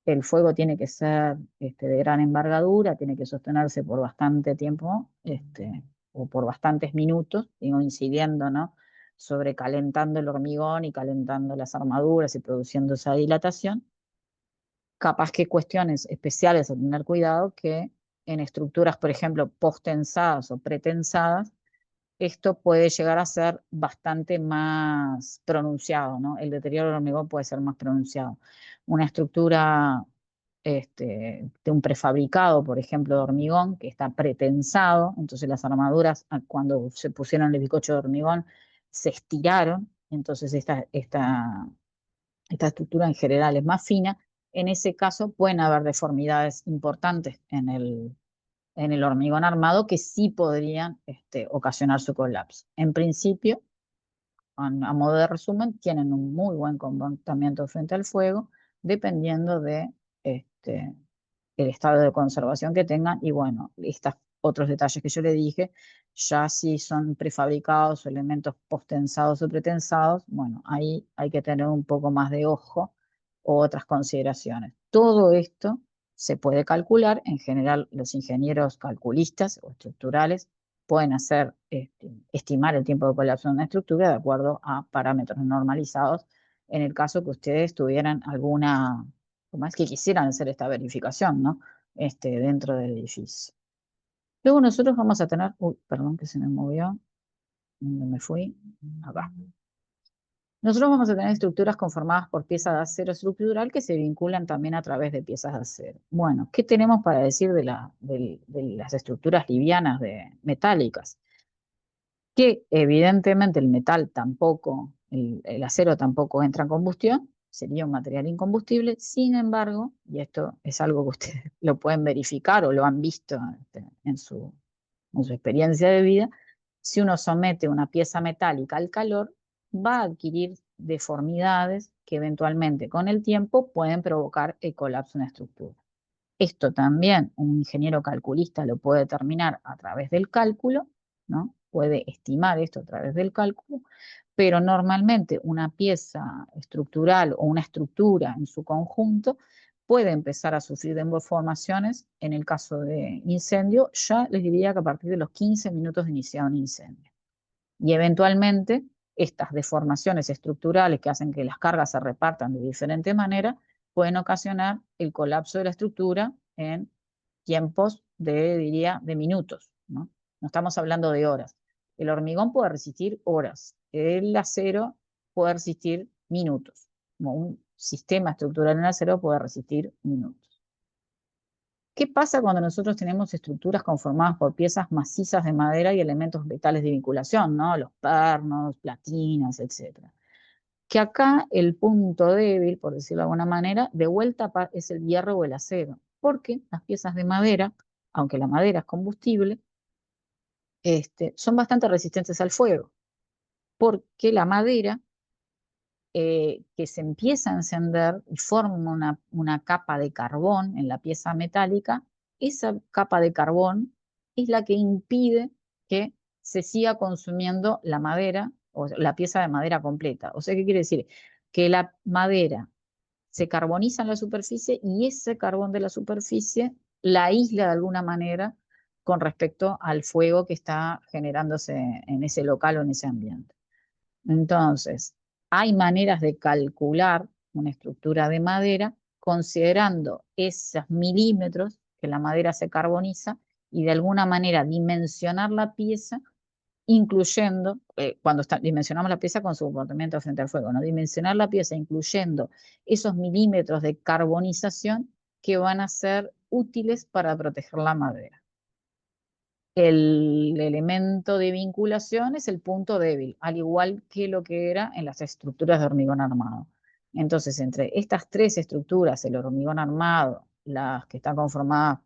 el fuego tiene que ser de gran envergadura, tiene que sostenerse por bastante tiempo, o por bastantes minutos, digo, incidiendo, ¿no?, sobrecalentando el hormigón y calentando las armaduras y produciendo esa dilatación. Capaz que cuestiones especiales a tener cuidado que en estructuras, por ejemplo, postensadas o pretensadas, esto puede llegar a ser bastante más pronunciado, ¿no? El deterioro del hormigón puede ser más pronunciado. Una estructura de un prefabricado, por ejemplo, de hormigón, que está pretensado, entonces las armaduras, cuando se pusieron el bizcocho de hormigón, se estiraron, entonces esta estructura en general es más fina. En ese caso pueden haber deformidades importantes en el hormigón armado que sí podrían ocasionar su colapso. En principio, a modo de resumen, tienen un muy buen comportamiento frente al fuego, dependiendo de el estado de conservación que tengan. Y bueno, estos otros detalles que yo le dije, ya si son prefabricados o elementos postensados o pretensados, bueno, ahí hay que tener un poco más de ojo o otras consideraciones. Todo esto se puede calcular. En general, los ingenieros calculistas o estructurales pueden estimar el tiempo de colapso de una estructura de acuerdo a parámetros normalizados, en el caso que ustedes tuvieran alguna, como es que quisieran hacer esta verificación, ¿no?, dentro del edificio. Luego nosotros vamos a tener, uy, perdón que se me movió, ¿dónde me fui? Acá. Nosotros vamos a tener estructuras conformadas por piezas de acero estructural que se vinculan también a través de piezas de acero. Bueno, ¿qué tenemos para decir de las estructuras livianas metálicas? Que evidentemente el metal tampoco, el acero tampoco entra en combustión, sería un material incombustible. Sin embargo, y esto es algo que ustedes lo pueden verificar o lo han visto en su experiencia de vida, si uno somete una pieza metálica al calor, va a adquirir deformidades que eventualmente con el tiempo pueden provocar el colapso de una estructura. Esto también un ingeniero calculista lo puede determinar a través del cálculo, ¿no? Puede estimar esto a través del cálculo, pero normalmente una pieza estructural o una estructura en su conjunto puede empezar a sufrir deformaciones. En el caso de incendio, ya les diría que a partir de los 15 minutos de iniciar un incendio. Y eventualmente estas deformaciones estructurales que hacen que las cargas se repartan de diferente manera pueden ocasionar el colapso de la estructura en tiempos diría, de minutos, ¿no? No estamos hablando de horas. El hormigón puede resistir horas, el acero puede resistir minutos, como un sistema estructural en acero puede resistir minutos. ¿Qué pasa cuando nosotros tenemos estructuras conformadas por piezas macizas de madera y elementos metales de vinculación, ¿no? Los pernos, platinas, etc.? Que acá el punto débil, por decirlo de alguna manera, de vuelta es el hierro o el acero, porque las piezas de madera, aunque la madera es combustible, son bastante resistentes al fuego, porque la madera que se empieza a encender y forma una capa de carbón en la pieza metálica, esa capa de carbón es la que impide que se siga consumiendo la madera o la pieza de madera completa. O sea, ¿qué quiere decir? Que la madera se carboniza en la superficie y ese carbón de la superficie la aísla de alguna manera con respecto al fuego que está generándose en ese local o en ese ambiente. Entonces, hay maneras de calcular una estructura de madera considerando esos milímetros que la madera se carboniza y de alguna manera dimensionar la pieza, incluyendo, dimensionamos la pieza con su comportamiento frente al fuego, ¿no? Dimensionar la pieza incluyendo esos milímetros de carbonización que van a ser útiles para proteger la madera. El elemento de vinculación es el punto débil, al igual que lo que era en las estructuras de hormigón armado. Entonces, entre estas tres estructuras, el hormigón armado, las que están conformadas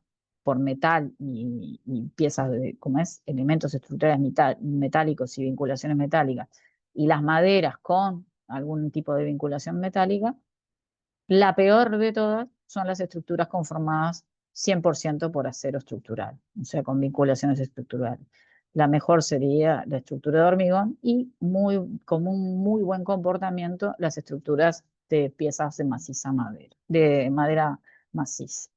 por metal y piezas de, ¿cómo es? Elementos estructurales metálicos y vinculaciones metálicas, y las maderas con algún tipo de vinculación metálica, la peor de todas son las estructuras conformadas 100% por acero estructural, o sea, con vinculaciones estructurales. La mejor sería la estructura de hormigón y con un muy buen comportamiento las estructuras de piezas de maciza madera, de madera maciza.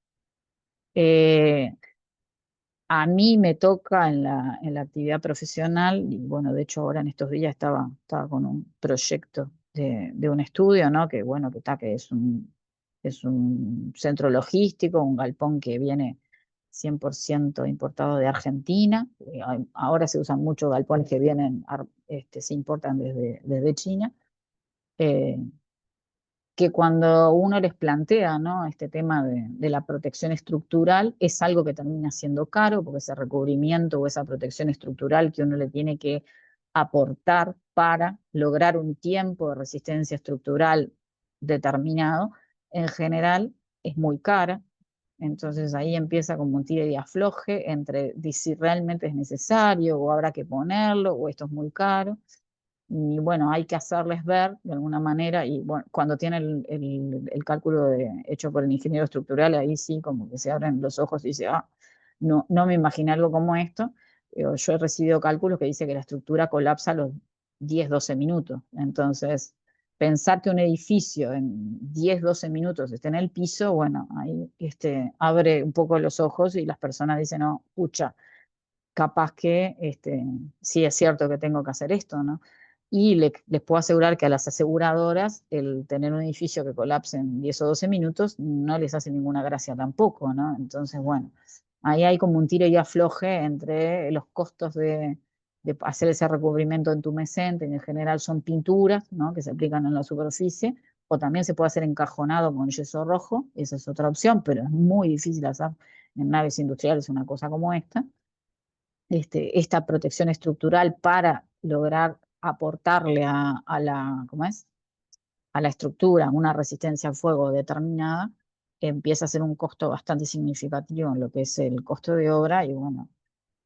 A mí me toca en la actividad profesional, y bueno, de hecho ahora en estos días estaba con un proyecto de un estudio, ¿no? Que bueno, que es un centro logístico, un galpón que viene 100% importado de Argentina. Ahora se usan muchos galpones que vienen, se importan desde China. Eh, que cuando uno les plantea, ¿no? Este tema de la protección estructural es algo que termina siendo caro, porque ese recubrimiento o esa protección estructural que uno le tiene que aportar para lograr un tiempo de resistencia estructural determinado, en general es muy cara. Entonces ahí empieza como un tire y afloje entre si realmente es necesario o habrá que ponerlo o esto es muy caro. Y bueno, hay que hacerles ver de alguna manera, y bueno, cuando tiene el cálculo hecho por el ingeniero estructural, ahí sí como que se abren los ojos y dice, no me imaginé algo como esto. Yo he recibido cálculos que dice que la estructura colapsa a los 10, 12 minutos. Entonces, pensar que un edificio en 10, 12 minutos esté en el piso, bueno, ahí abre un poco los ojos y las personas dicen, no, pucha, capaz que sí es cierto que tengo que hacer esto, ¿no? Y les puedo asegurar que a las aseguradoras el tener un edificio que colapse en 10 o 12 minutos no les hace ninguna gracia tampoco, ¿no? Entonces, bueno, ahí hay como un tiro y afloje entre los costos de hacer ese recubrimiento entumecente, en general son pinturas, ¿no? Que se aplican en la superficie, o también se puede hacer encajonado con yeso rojo, esa es otra opción, pero es muy difícil hacer en naves industriales una cosa como esta. Esta protección estructural para lograr aportarle ¿cómo es? A la estructura una resistencia al fuego determinada, empieza a ser un costo bastante significativo en lo que es el costo de obra y bueno,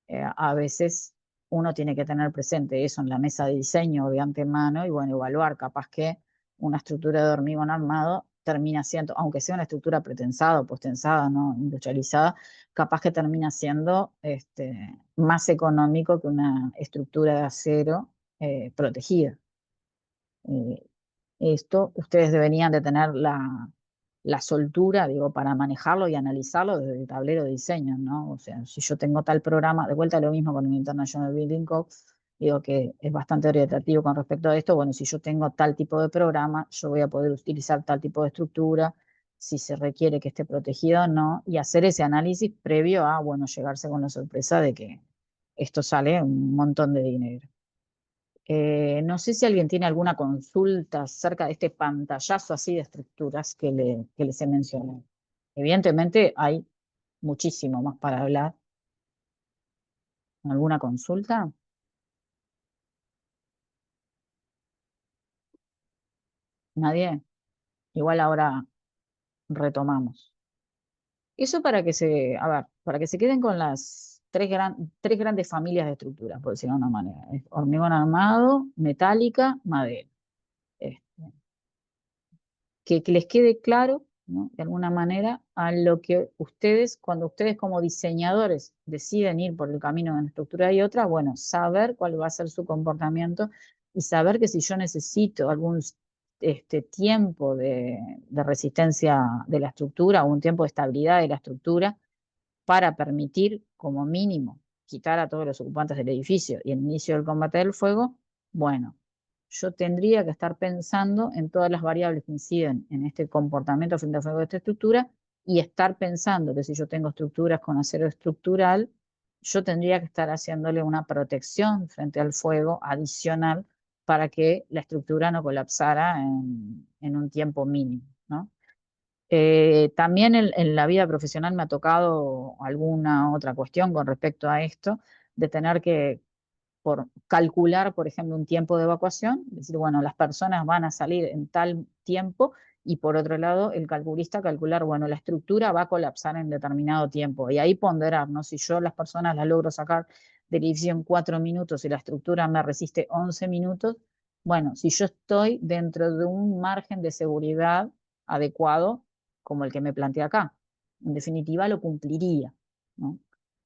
a veces uno tiene que tener presente eso en la mesa de diseño de antemano y bueno, evaluar capaz que una estructura de hormigón armado termina siendo, aunque sea una estructura pretensada o postensada, no industrializada, capaz que termina siendo más económico que una estructura de acero protegida. Esto ustedes deberían de tener la soltura, digo, para manejarlo y analizarlo desde el tablero de diseño, ¿no? O sea, si yo tengo tal programa, de vuelta lo mismo con el International Building Code, digo que es bastante orientativo con respecto a esto, bueno, si yo tengo tal tipo de programa, yo voy a poder utilizar tal tipo de estructura, si se requiere que esté protegido o no, y hacer ese análisis previo a, bueno, llegarse con la sorpresa de que esto sale un montón de dinero. No sé si alguien tiene alguna consulta acerca de este pantallazo así de estructuras que les he mencionado. Evidentemente hay muchísimo más para hablar. ¿Alguna consulta? ¿Nadie? Igual ahora retomamos. Eso para que se queden con las tres grandes familias de estructuras, por decirlo de una manera. Es hormigón armado, metálica, madera. Este, que les quede claro ¿no? De alguna manera, a lo que ustedes, cuando ustedes como diseñadores deciden ir por el camino de una estructura y otra, bueno, saber cuál va a ser su comportamiento y saber que si yo necesito algún tiempo de resistencia de la estructura o un tiempo de estabilidad de la estructura para permitir, como mínimo, quitar a todos los ocupantes del edificio y el inicio del combate del fuego, bueno, yo tendría que estar pensando en todas las variables que inciden en este comportamiento frente al fuego de esta estructura y estar pensando que si yo tengo estructuras con acero estructural, yo tendría que estar haciéndole una protección frente al fuego adicional para que la estructura no colapsara en un tiempo mínimo, ¿no? También en la vida profesional me ha tocado alguna otra cuestión con respecto a esto, de tener que calcular, por ejemplo, un tiempo de evacuación, decir, bueno, las personas van a salir en tal tiempo y por otro lado el calculista calcular, bueno, la estructura va a colapsar en determinado tiempo y ahí ponderar, ¿no? Si yo las personas las logro sacar del edificio en 4 minutos y la estructura me resiste 11 minutos, bueno, si yo estoy dentro de un margen de seguridad adecuado como el que me planteé acá, en definitiva lo cumpliría, ¿no?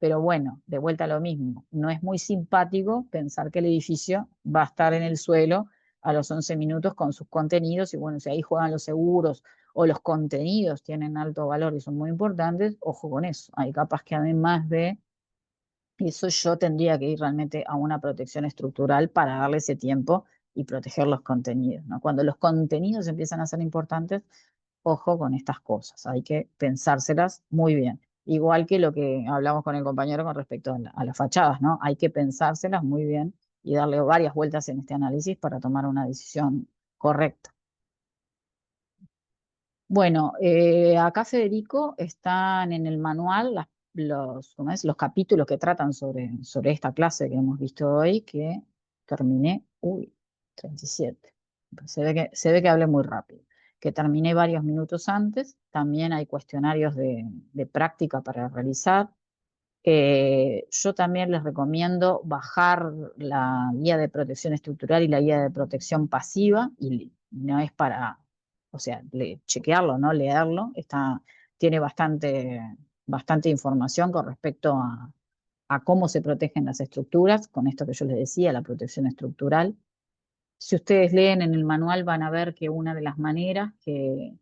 Pero bueno, de vuelta a lo mismo, no es muy simpático pensar que el edificio va a estar en el suelo a los 11 minutos con sus contenidos y bueno, si ahí juegan los seguros o los contenidos tienen alto valor y son muy importantes, ojo con eso. Hay capaz que además de eso yo tendría que ir realmente a una protección estructural para darle ese tiempo y proteger los contenidos, ¿no? Cuando los contenidos empiezan a ser importantes, ojo con estas cosas, hay que pensárselas muy bien. Igual que lo que hablamos con el compañero con respecto a las fachadas, ¿no? Hay que pensárselas muy bien y darle varias vueltas en este análisis para tomar una decisión correcta. Bueno, acá Federico están en el manual ¿cómo es? Los capítulos que tratan sobre esta clase que hemos visto hoy, que terminé, 37. Se ve que hablé muy rápido, que terminé varios minutos antes. También hay cuestionarios de práctica para realizar. Yo también les recomiendo bajar la guía de protección estructural y la guía de protección pasiva, y no es para, o sea, chequearlo, ¿no? Leerlo, tiene bastante información con respecto a cómo se protegen las estructuras, con esto que yo les decía, la protección estructural. Si ustedes leen en el manual van a ver que una de las maneras que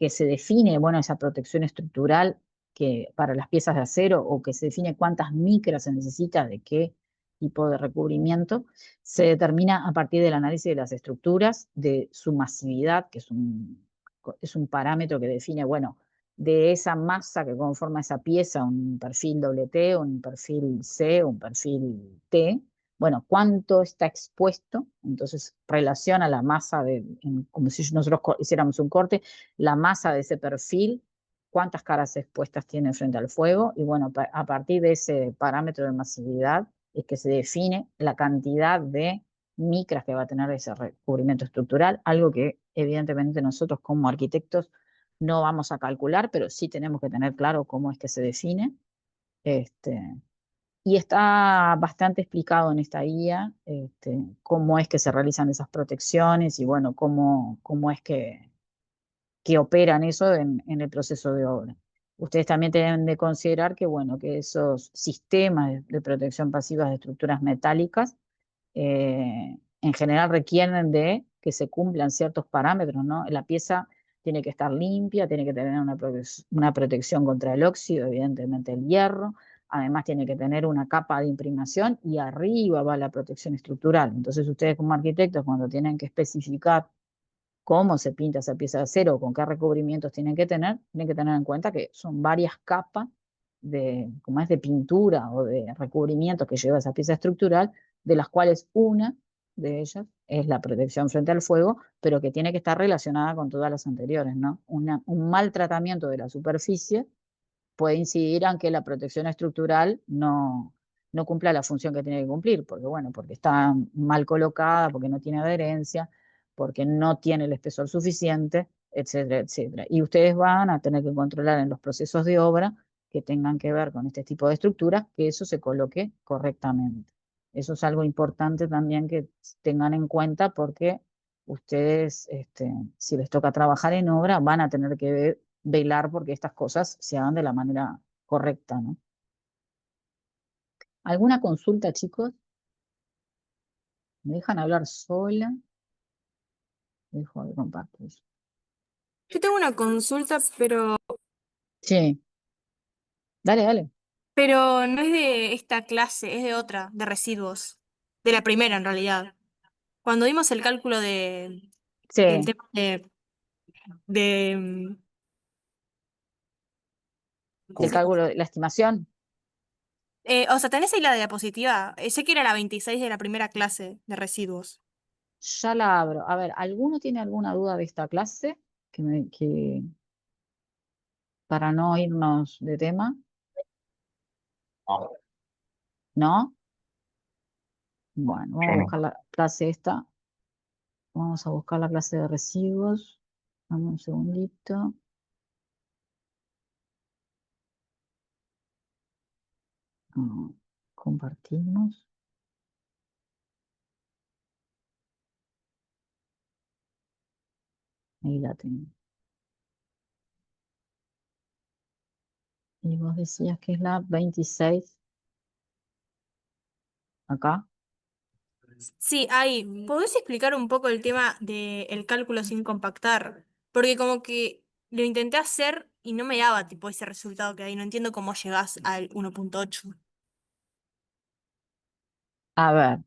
se define, bueno, esa protección estructural que para las piezas de acero o que se define cuántas micras se necesita de qué tipo de recubrimiento, se determina a partir del análisis de las estructuras, de su masividad, que es un parámetro que define, bueno, de esa masa que conforma esa pieza, un perfil T, un perfil C, un perfil T, bueno, cuánto está expuesto, entonces relaciona la masa como si nosotros hiciéramos un corte, la masa de ese perfil, cuántas caras expuestas tiene frente al fuego, y bueno, a partir de ese parámetro de masividad es que se define la cantidad de micras que va a tener ese recubrimiento estructural, algo que evidentemente nosotros como arquitectos no vamos a calcular, pero sí tenemos que tener claro cómo es que se define. Y está bastante explicado en esta guía cómo es que se realizan esas protecciones y bueno, cómo es que operan eso en el proceso de obra. Ustedes también deben de considerar que, bueno, que esos sistemas de protección pasiva de estructuras metálicas en general requieren de que se cumplan ciertos parámetros, ¿no? La pieza tiene que estar limpia, tiene que tener una protección contra el óxido, evidentemente el hierro, además tiene que tener una capa de imprimación y arriba va la protección estructural. Entonces ustedes como arquitectos cuando tienen que especificar cómo se pinta esa pieza de acero, con qué recubrimientos tienen que tener en cuenta que son varias capas como es de pintura o de recubrimientos que lleva esa pieza estructural, de las cuales una de ellas es la protección frente al fuego, pero que tiene que estar relacionada con todas las anteriores, ¿no? Un mal tratamiento de la superficie puede incidir en que la protección estructural no cumpla la función que tiene que cumplir, porque bueno, porque está mal colocada, porque no tiene adherencia, porque no tiene el espesor suficiente, etcétera, etcétera. Y ustedes van a tener que controlar en los procesos de obra que tengan que ver con este tipo de estructuras, que eso se coloque correctamente. Eso es algo importante también que tengan en cuenta porque ustedes, si les toca trabajar en obra, van a tener que velar porque estas cosas se hagan de la manera correcta, ¿no? ¿Alguna consulta, chicos? ¿Me dejan hablar sola? Dejo de compartir. Yo tengo una consulta, Sí, dale, dale. pero no es de esta clase, es de otra, de residuos. De la primera, en realidad. Cuando vimos el cálculo del Sí, tema de del cálculo, de la estimación. o sea, tenés ahí la diapositiva. Sé que era la 26 de la primera clase de residuos. Ya la abro. A ver, ¿alguno tiene alguna duda de esta clase? Para no irnos de tema, No, ¿no? Bueno, vamos yo a no. buscar la clase esta. Vamos a buscar la clase de residuos. Dame un segundito. Ah, compartimos. Ahí la tengo. Y vos decías que es la 26. Acá. Sí, ahí. ¿Podés explicar un poco el tema del cálculo sin compactar? Porque como que lo intenté hacer y no me daba tipo ese resultado que hay. No entiendo cómo llegás al 1.8. A ver,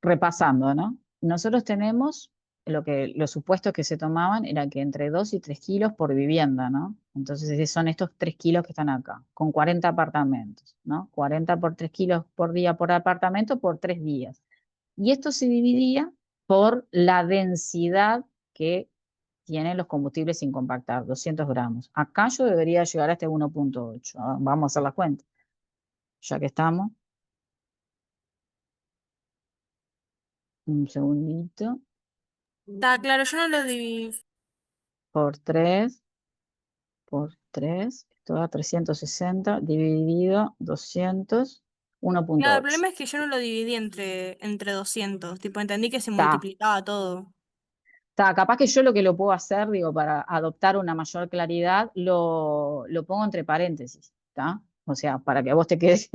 repasando, ¿no? Nosotros tenemos los supuestos que se tomaban era que entre 2 y 3 kilos por vivienda, ¿no? Entonces son estos 3 kilos que están acá, con 40 apartamentos, ¿no? 40 por 3 kilos por día por apartamento por 3 días. Y esto se dividía por la densidad que tienen los combustibles sin compactar, 200 gramos. Acá yo debería llegar a este 1.8. Vamos a hacer la cuenta, ya que estamos. Un segundito. Está claro, yo no lo dividí. Por 3 esto da 360, dividido 200, Claro, el 1.8. problema es que yo no lo dividí entre 200. Tipo, entendí que se Está. multiplicaba todo. Está, capaz que yo lo que lo puedo hacer, digo, para adoptar una mayor claridad, lo pongo entre paréntesis, ¿está? O sea, para que a vos te quede,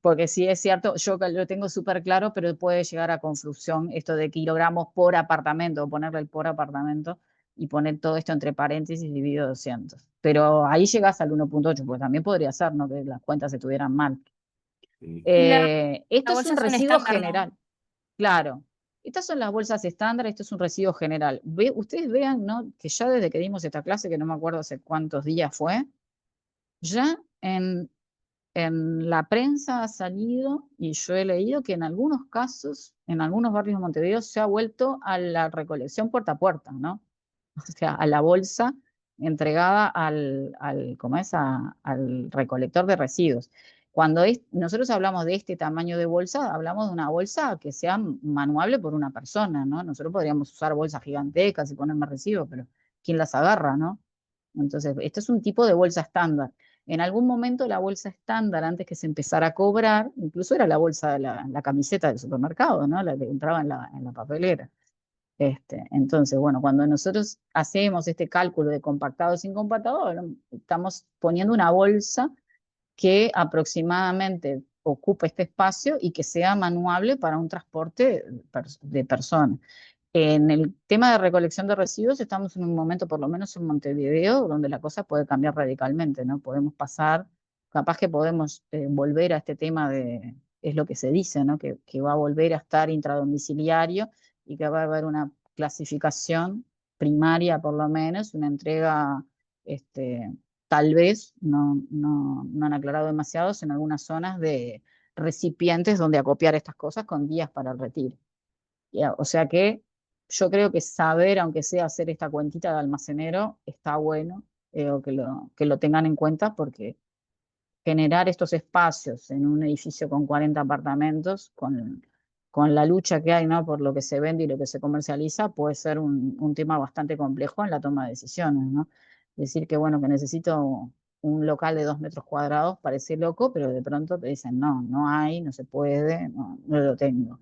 porque sí es cierto, yo lo tengo súper claro, pero puede llegar a confusión esto de kilogramos por apartamento, o ponerle el por apartamento y poner todo esto entre paréntesis dividido 200. Pero ahí llegás al 1.8, porque también podría ser, ¿no? Que las cuentas estuvieran mal. La, Esto la es bolsa un es un residuo estándar, ¿no? general. Claro, estas son las bolsas estándar, esto es un residuo general. Ustedes vean, ¿no? Que ya desde que dimos esta clase, que no me acuerdo hace cuántos días fue, ya en la prensa ha salido, y yo he leído que en algunos casos, en algunos barrios de Montevideo, se ha vuelto a la recolección puerta a puerta, ¿no? O sea, a la bolsa entregada ¿cómo es? Al recolector de residuos. Nosotros hablamos de este tamaño de bolsa, hablamos de una bolsa que sea manuable por una persona, ¿no? Nosotros podríamos usar bolsas gigantescas y poner más residuos, pero ¿quién las agarra, no? Entonces, este es un tipo de bolsa estándar. En algún momento la bolsa estándar, antes que se empezara a cobrar, incluso era la bolsa de la camiseta del supermercado, ¿no? La que entraba en la papelera. Entonces, bueno, cuando nosotros hacemos este cálculo de compactado sin compactado, bueno, estamos poniendo una bolsa que aproximadamente ocupe este espacio y que sea manuable para un transporte de personas. En el tema de recolección de residuos estamos en un momento, por lo menos en Montevideo, donde la cosa puede cambiar radicalmente, ¿no? Podemos pasar, capaz que podemos volver a este tema es lo que se dice, ¿no? Que va a volver a estar intradomiciliario y que va a haber una clasificación primaria, por lo menos, una entrega, tal vez, no han aclarado demasiados, en algunas zonas de recipientes donde acopiar estas cosas con días para el retiro. O sea que yo creo que saber, aunque sea hacer esta cuentita de almacenero, está bueno, o que lo tengan en cuenta, porque generar estos espacios en un edificio con 40 apartamentos, con la lucha que hay, ¿no? Por lo que se vende y lo que se comercializa, puede ser un tema bastante complejo en la toma de decisiones, ¿no? Decir que, bueno, que necesito un local de 2 metros cuadrados parece loco, pero de pronto te dicen, no, no hay, no se puede, no lo tengo.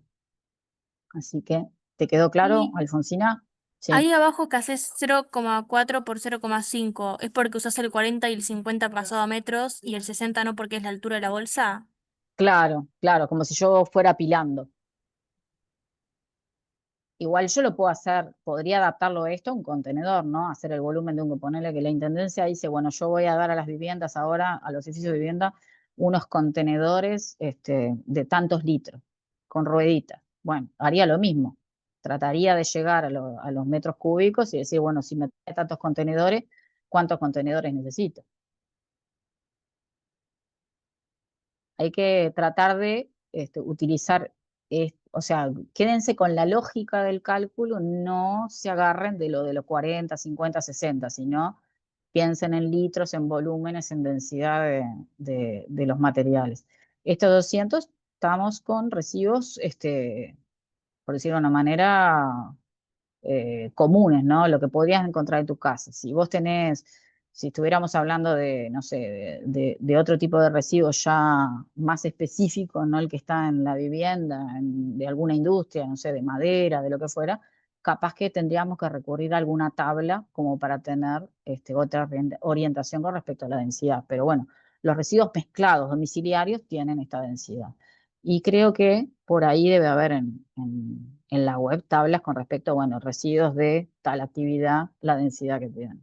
Así que, ¿te quedó claro, Y Alfonsina? Sí. Ahí abajo que haces 0,4 por 0,5, ¿es porque usás el 40 y el 50 pasado a metros y el 60 no porque es la altura de la bolsa? Claro, claro, como si yo fuera apilando. Igual yo lo puedo hacer, podría adaptarlo esto a un contenedor, ¿no? Hacer el volumen de un, ponerle que la intendencia dice, bueno, yo voy a dar a las viviendas ahora, a los edificios de vivienda, unos contenedores de tantos litros, con rueditas. Bueno, haría lo mismo. Trataría de llegar a los metros cúbicos y decir, bueno, si me trae tantos contenedores, ¿cuántos contenedores necesito? Hay que tratar de utilizar, o sea, quédense con la lógica del cálculo, no se agarren de lo de los 40, 50, 60, sino piensen en litros, en volúmenes, en densidad de los materiales. Estos 200 estamos con residuos, por decirlo de una manera, comunes, ¿no? Lo que podrías encontrar en tu casa. Si vos tenés, si estuviéramos hablando de, no sé, de otro tipo de residuos ya más específico, ¿no? El que está en la vivienda, de alguna industria, no sé, de madera, de lo que fuera, capaz que tendríamos que recurrir a alguna tabla como para tener otra orientación con respecto a la densidad. Pero bueno, los residuos mezclados domiciliarios tienen esta densidad. Y creo que por ahí debe haber en la web tablas con respecto a, bueno, residuos de tal actividad, la densidad que tienen.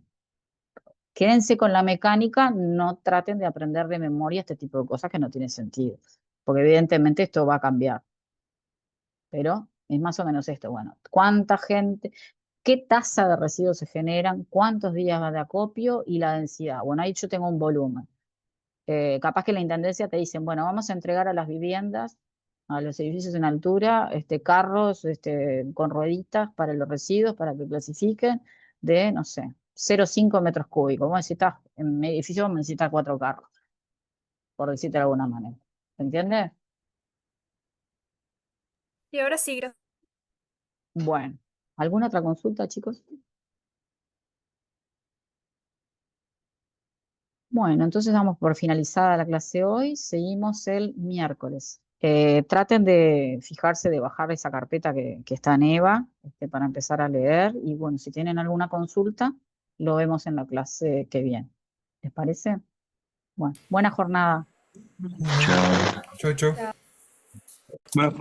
Quédense con la mecánica, no traten de aprender de memoria este tipo de cosas que no tienen sentido, porque evidentemente esto va a cambiar. Pero es más o menos esto, bueno, ¿cuánta gente, qué tasa de residuos se generan, cuántos días va de acopio y la densidad? Bueno, ahí yo tengo un volumen. Capaz que la intendencia te dicen, bueno, vamos a entregar a las viviendas, a los edificios en altura, carros con rueditas para los residuos, para que clasifiquen, de, no sé, 0,5 metros cúbicos. Vamos a necesitar, en mi edificio vamos a necesitar 4 carros, por decirte de alguna manera. ¿Se entiende? Y ahora sí, gracias. Bueno, ¿alguna otra consulta, chicos? Bueno, entonces damos por finalizada la clase hoy, seguimos el miércoles. Traten de fijarse de bajar esa carpeta que está en EVA para empezar a leer y bueno, si tienen alguna consulta, lo vemos en la clase que viene. ¿Les parece? Bueno, buena jornada. Chao. Chau, chau. Buena jornada.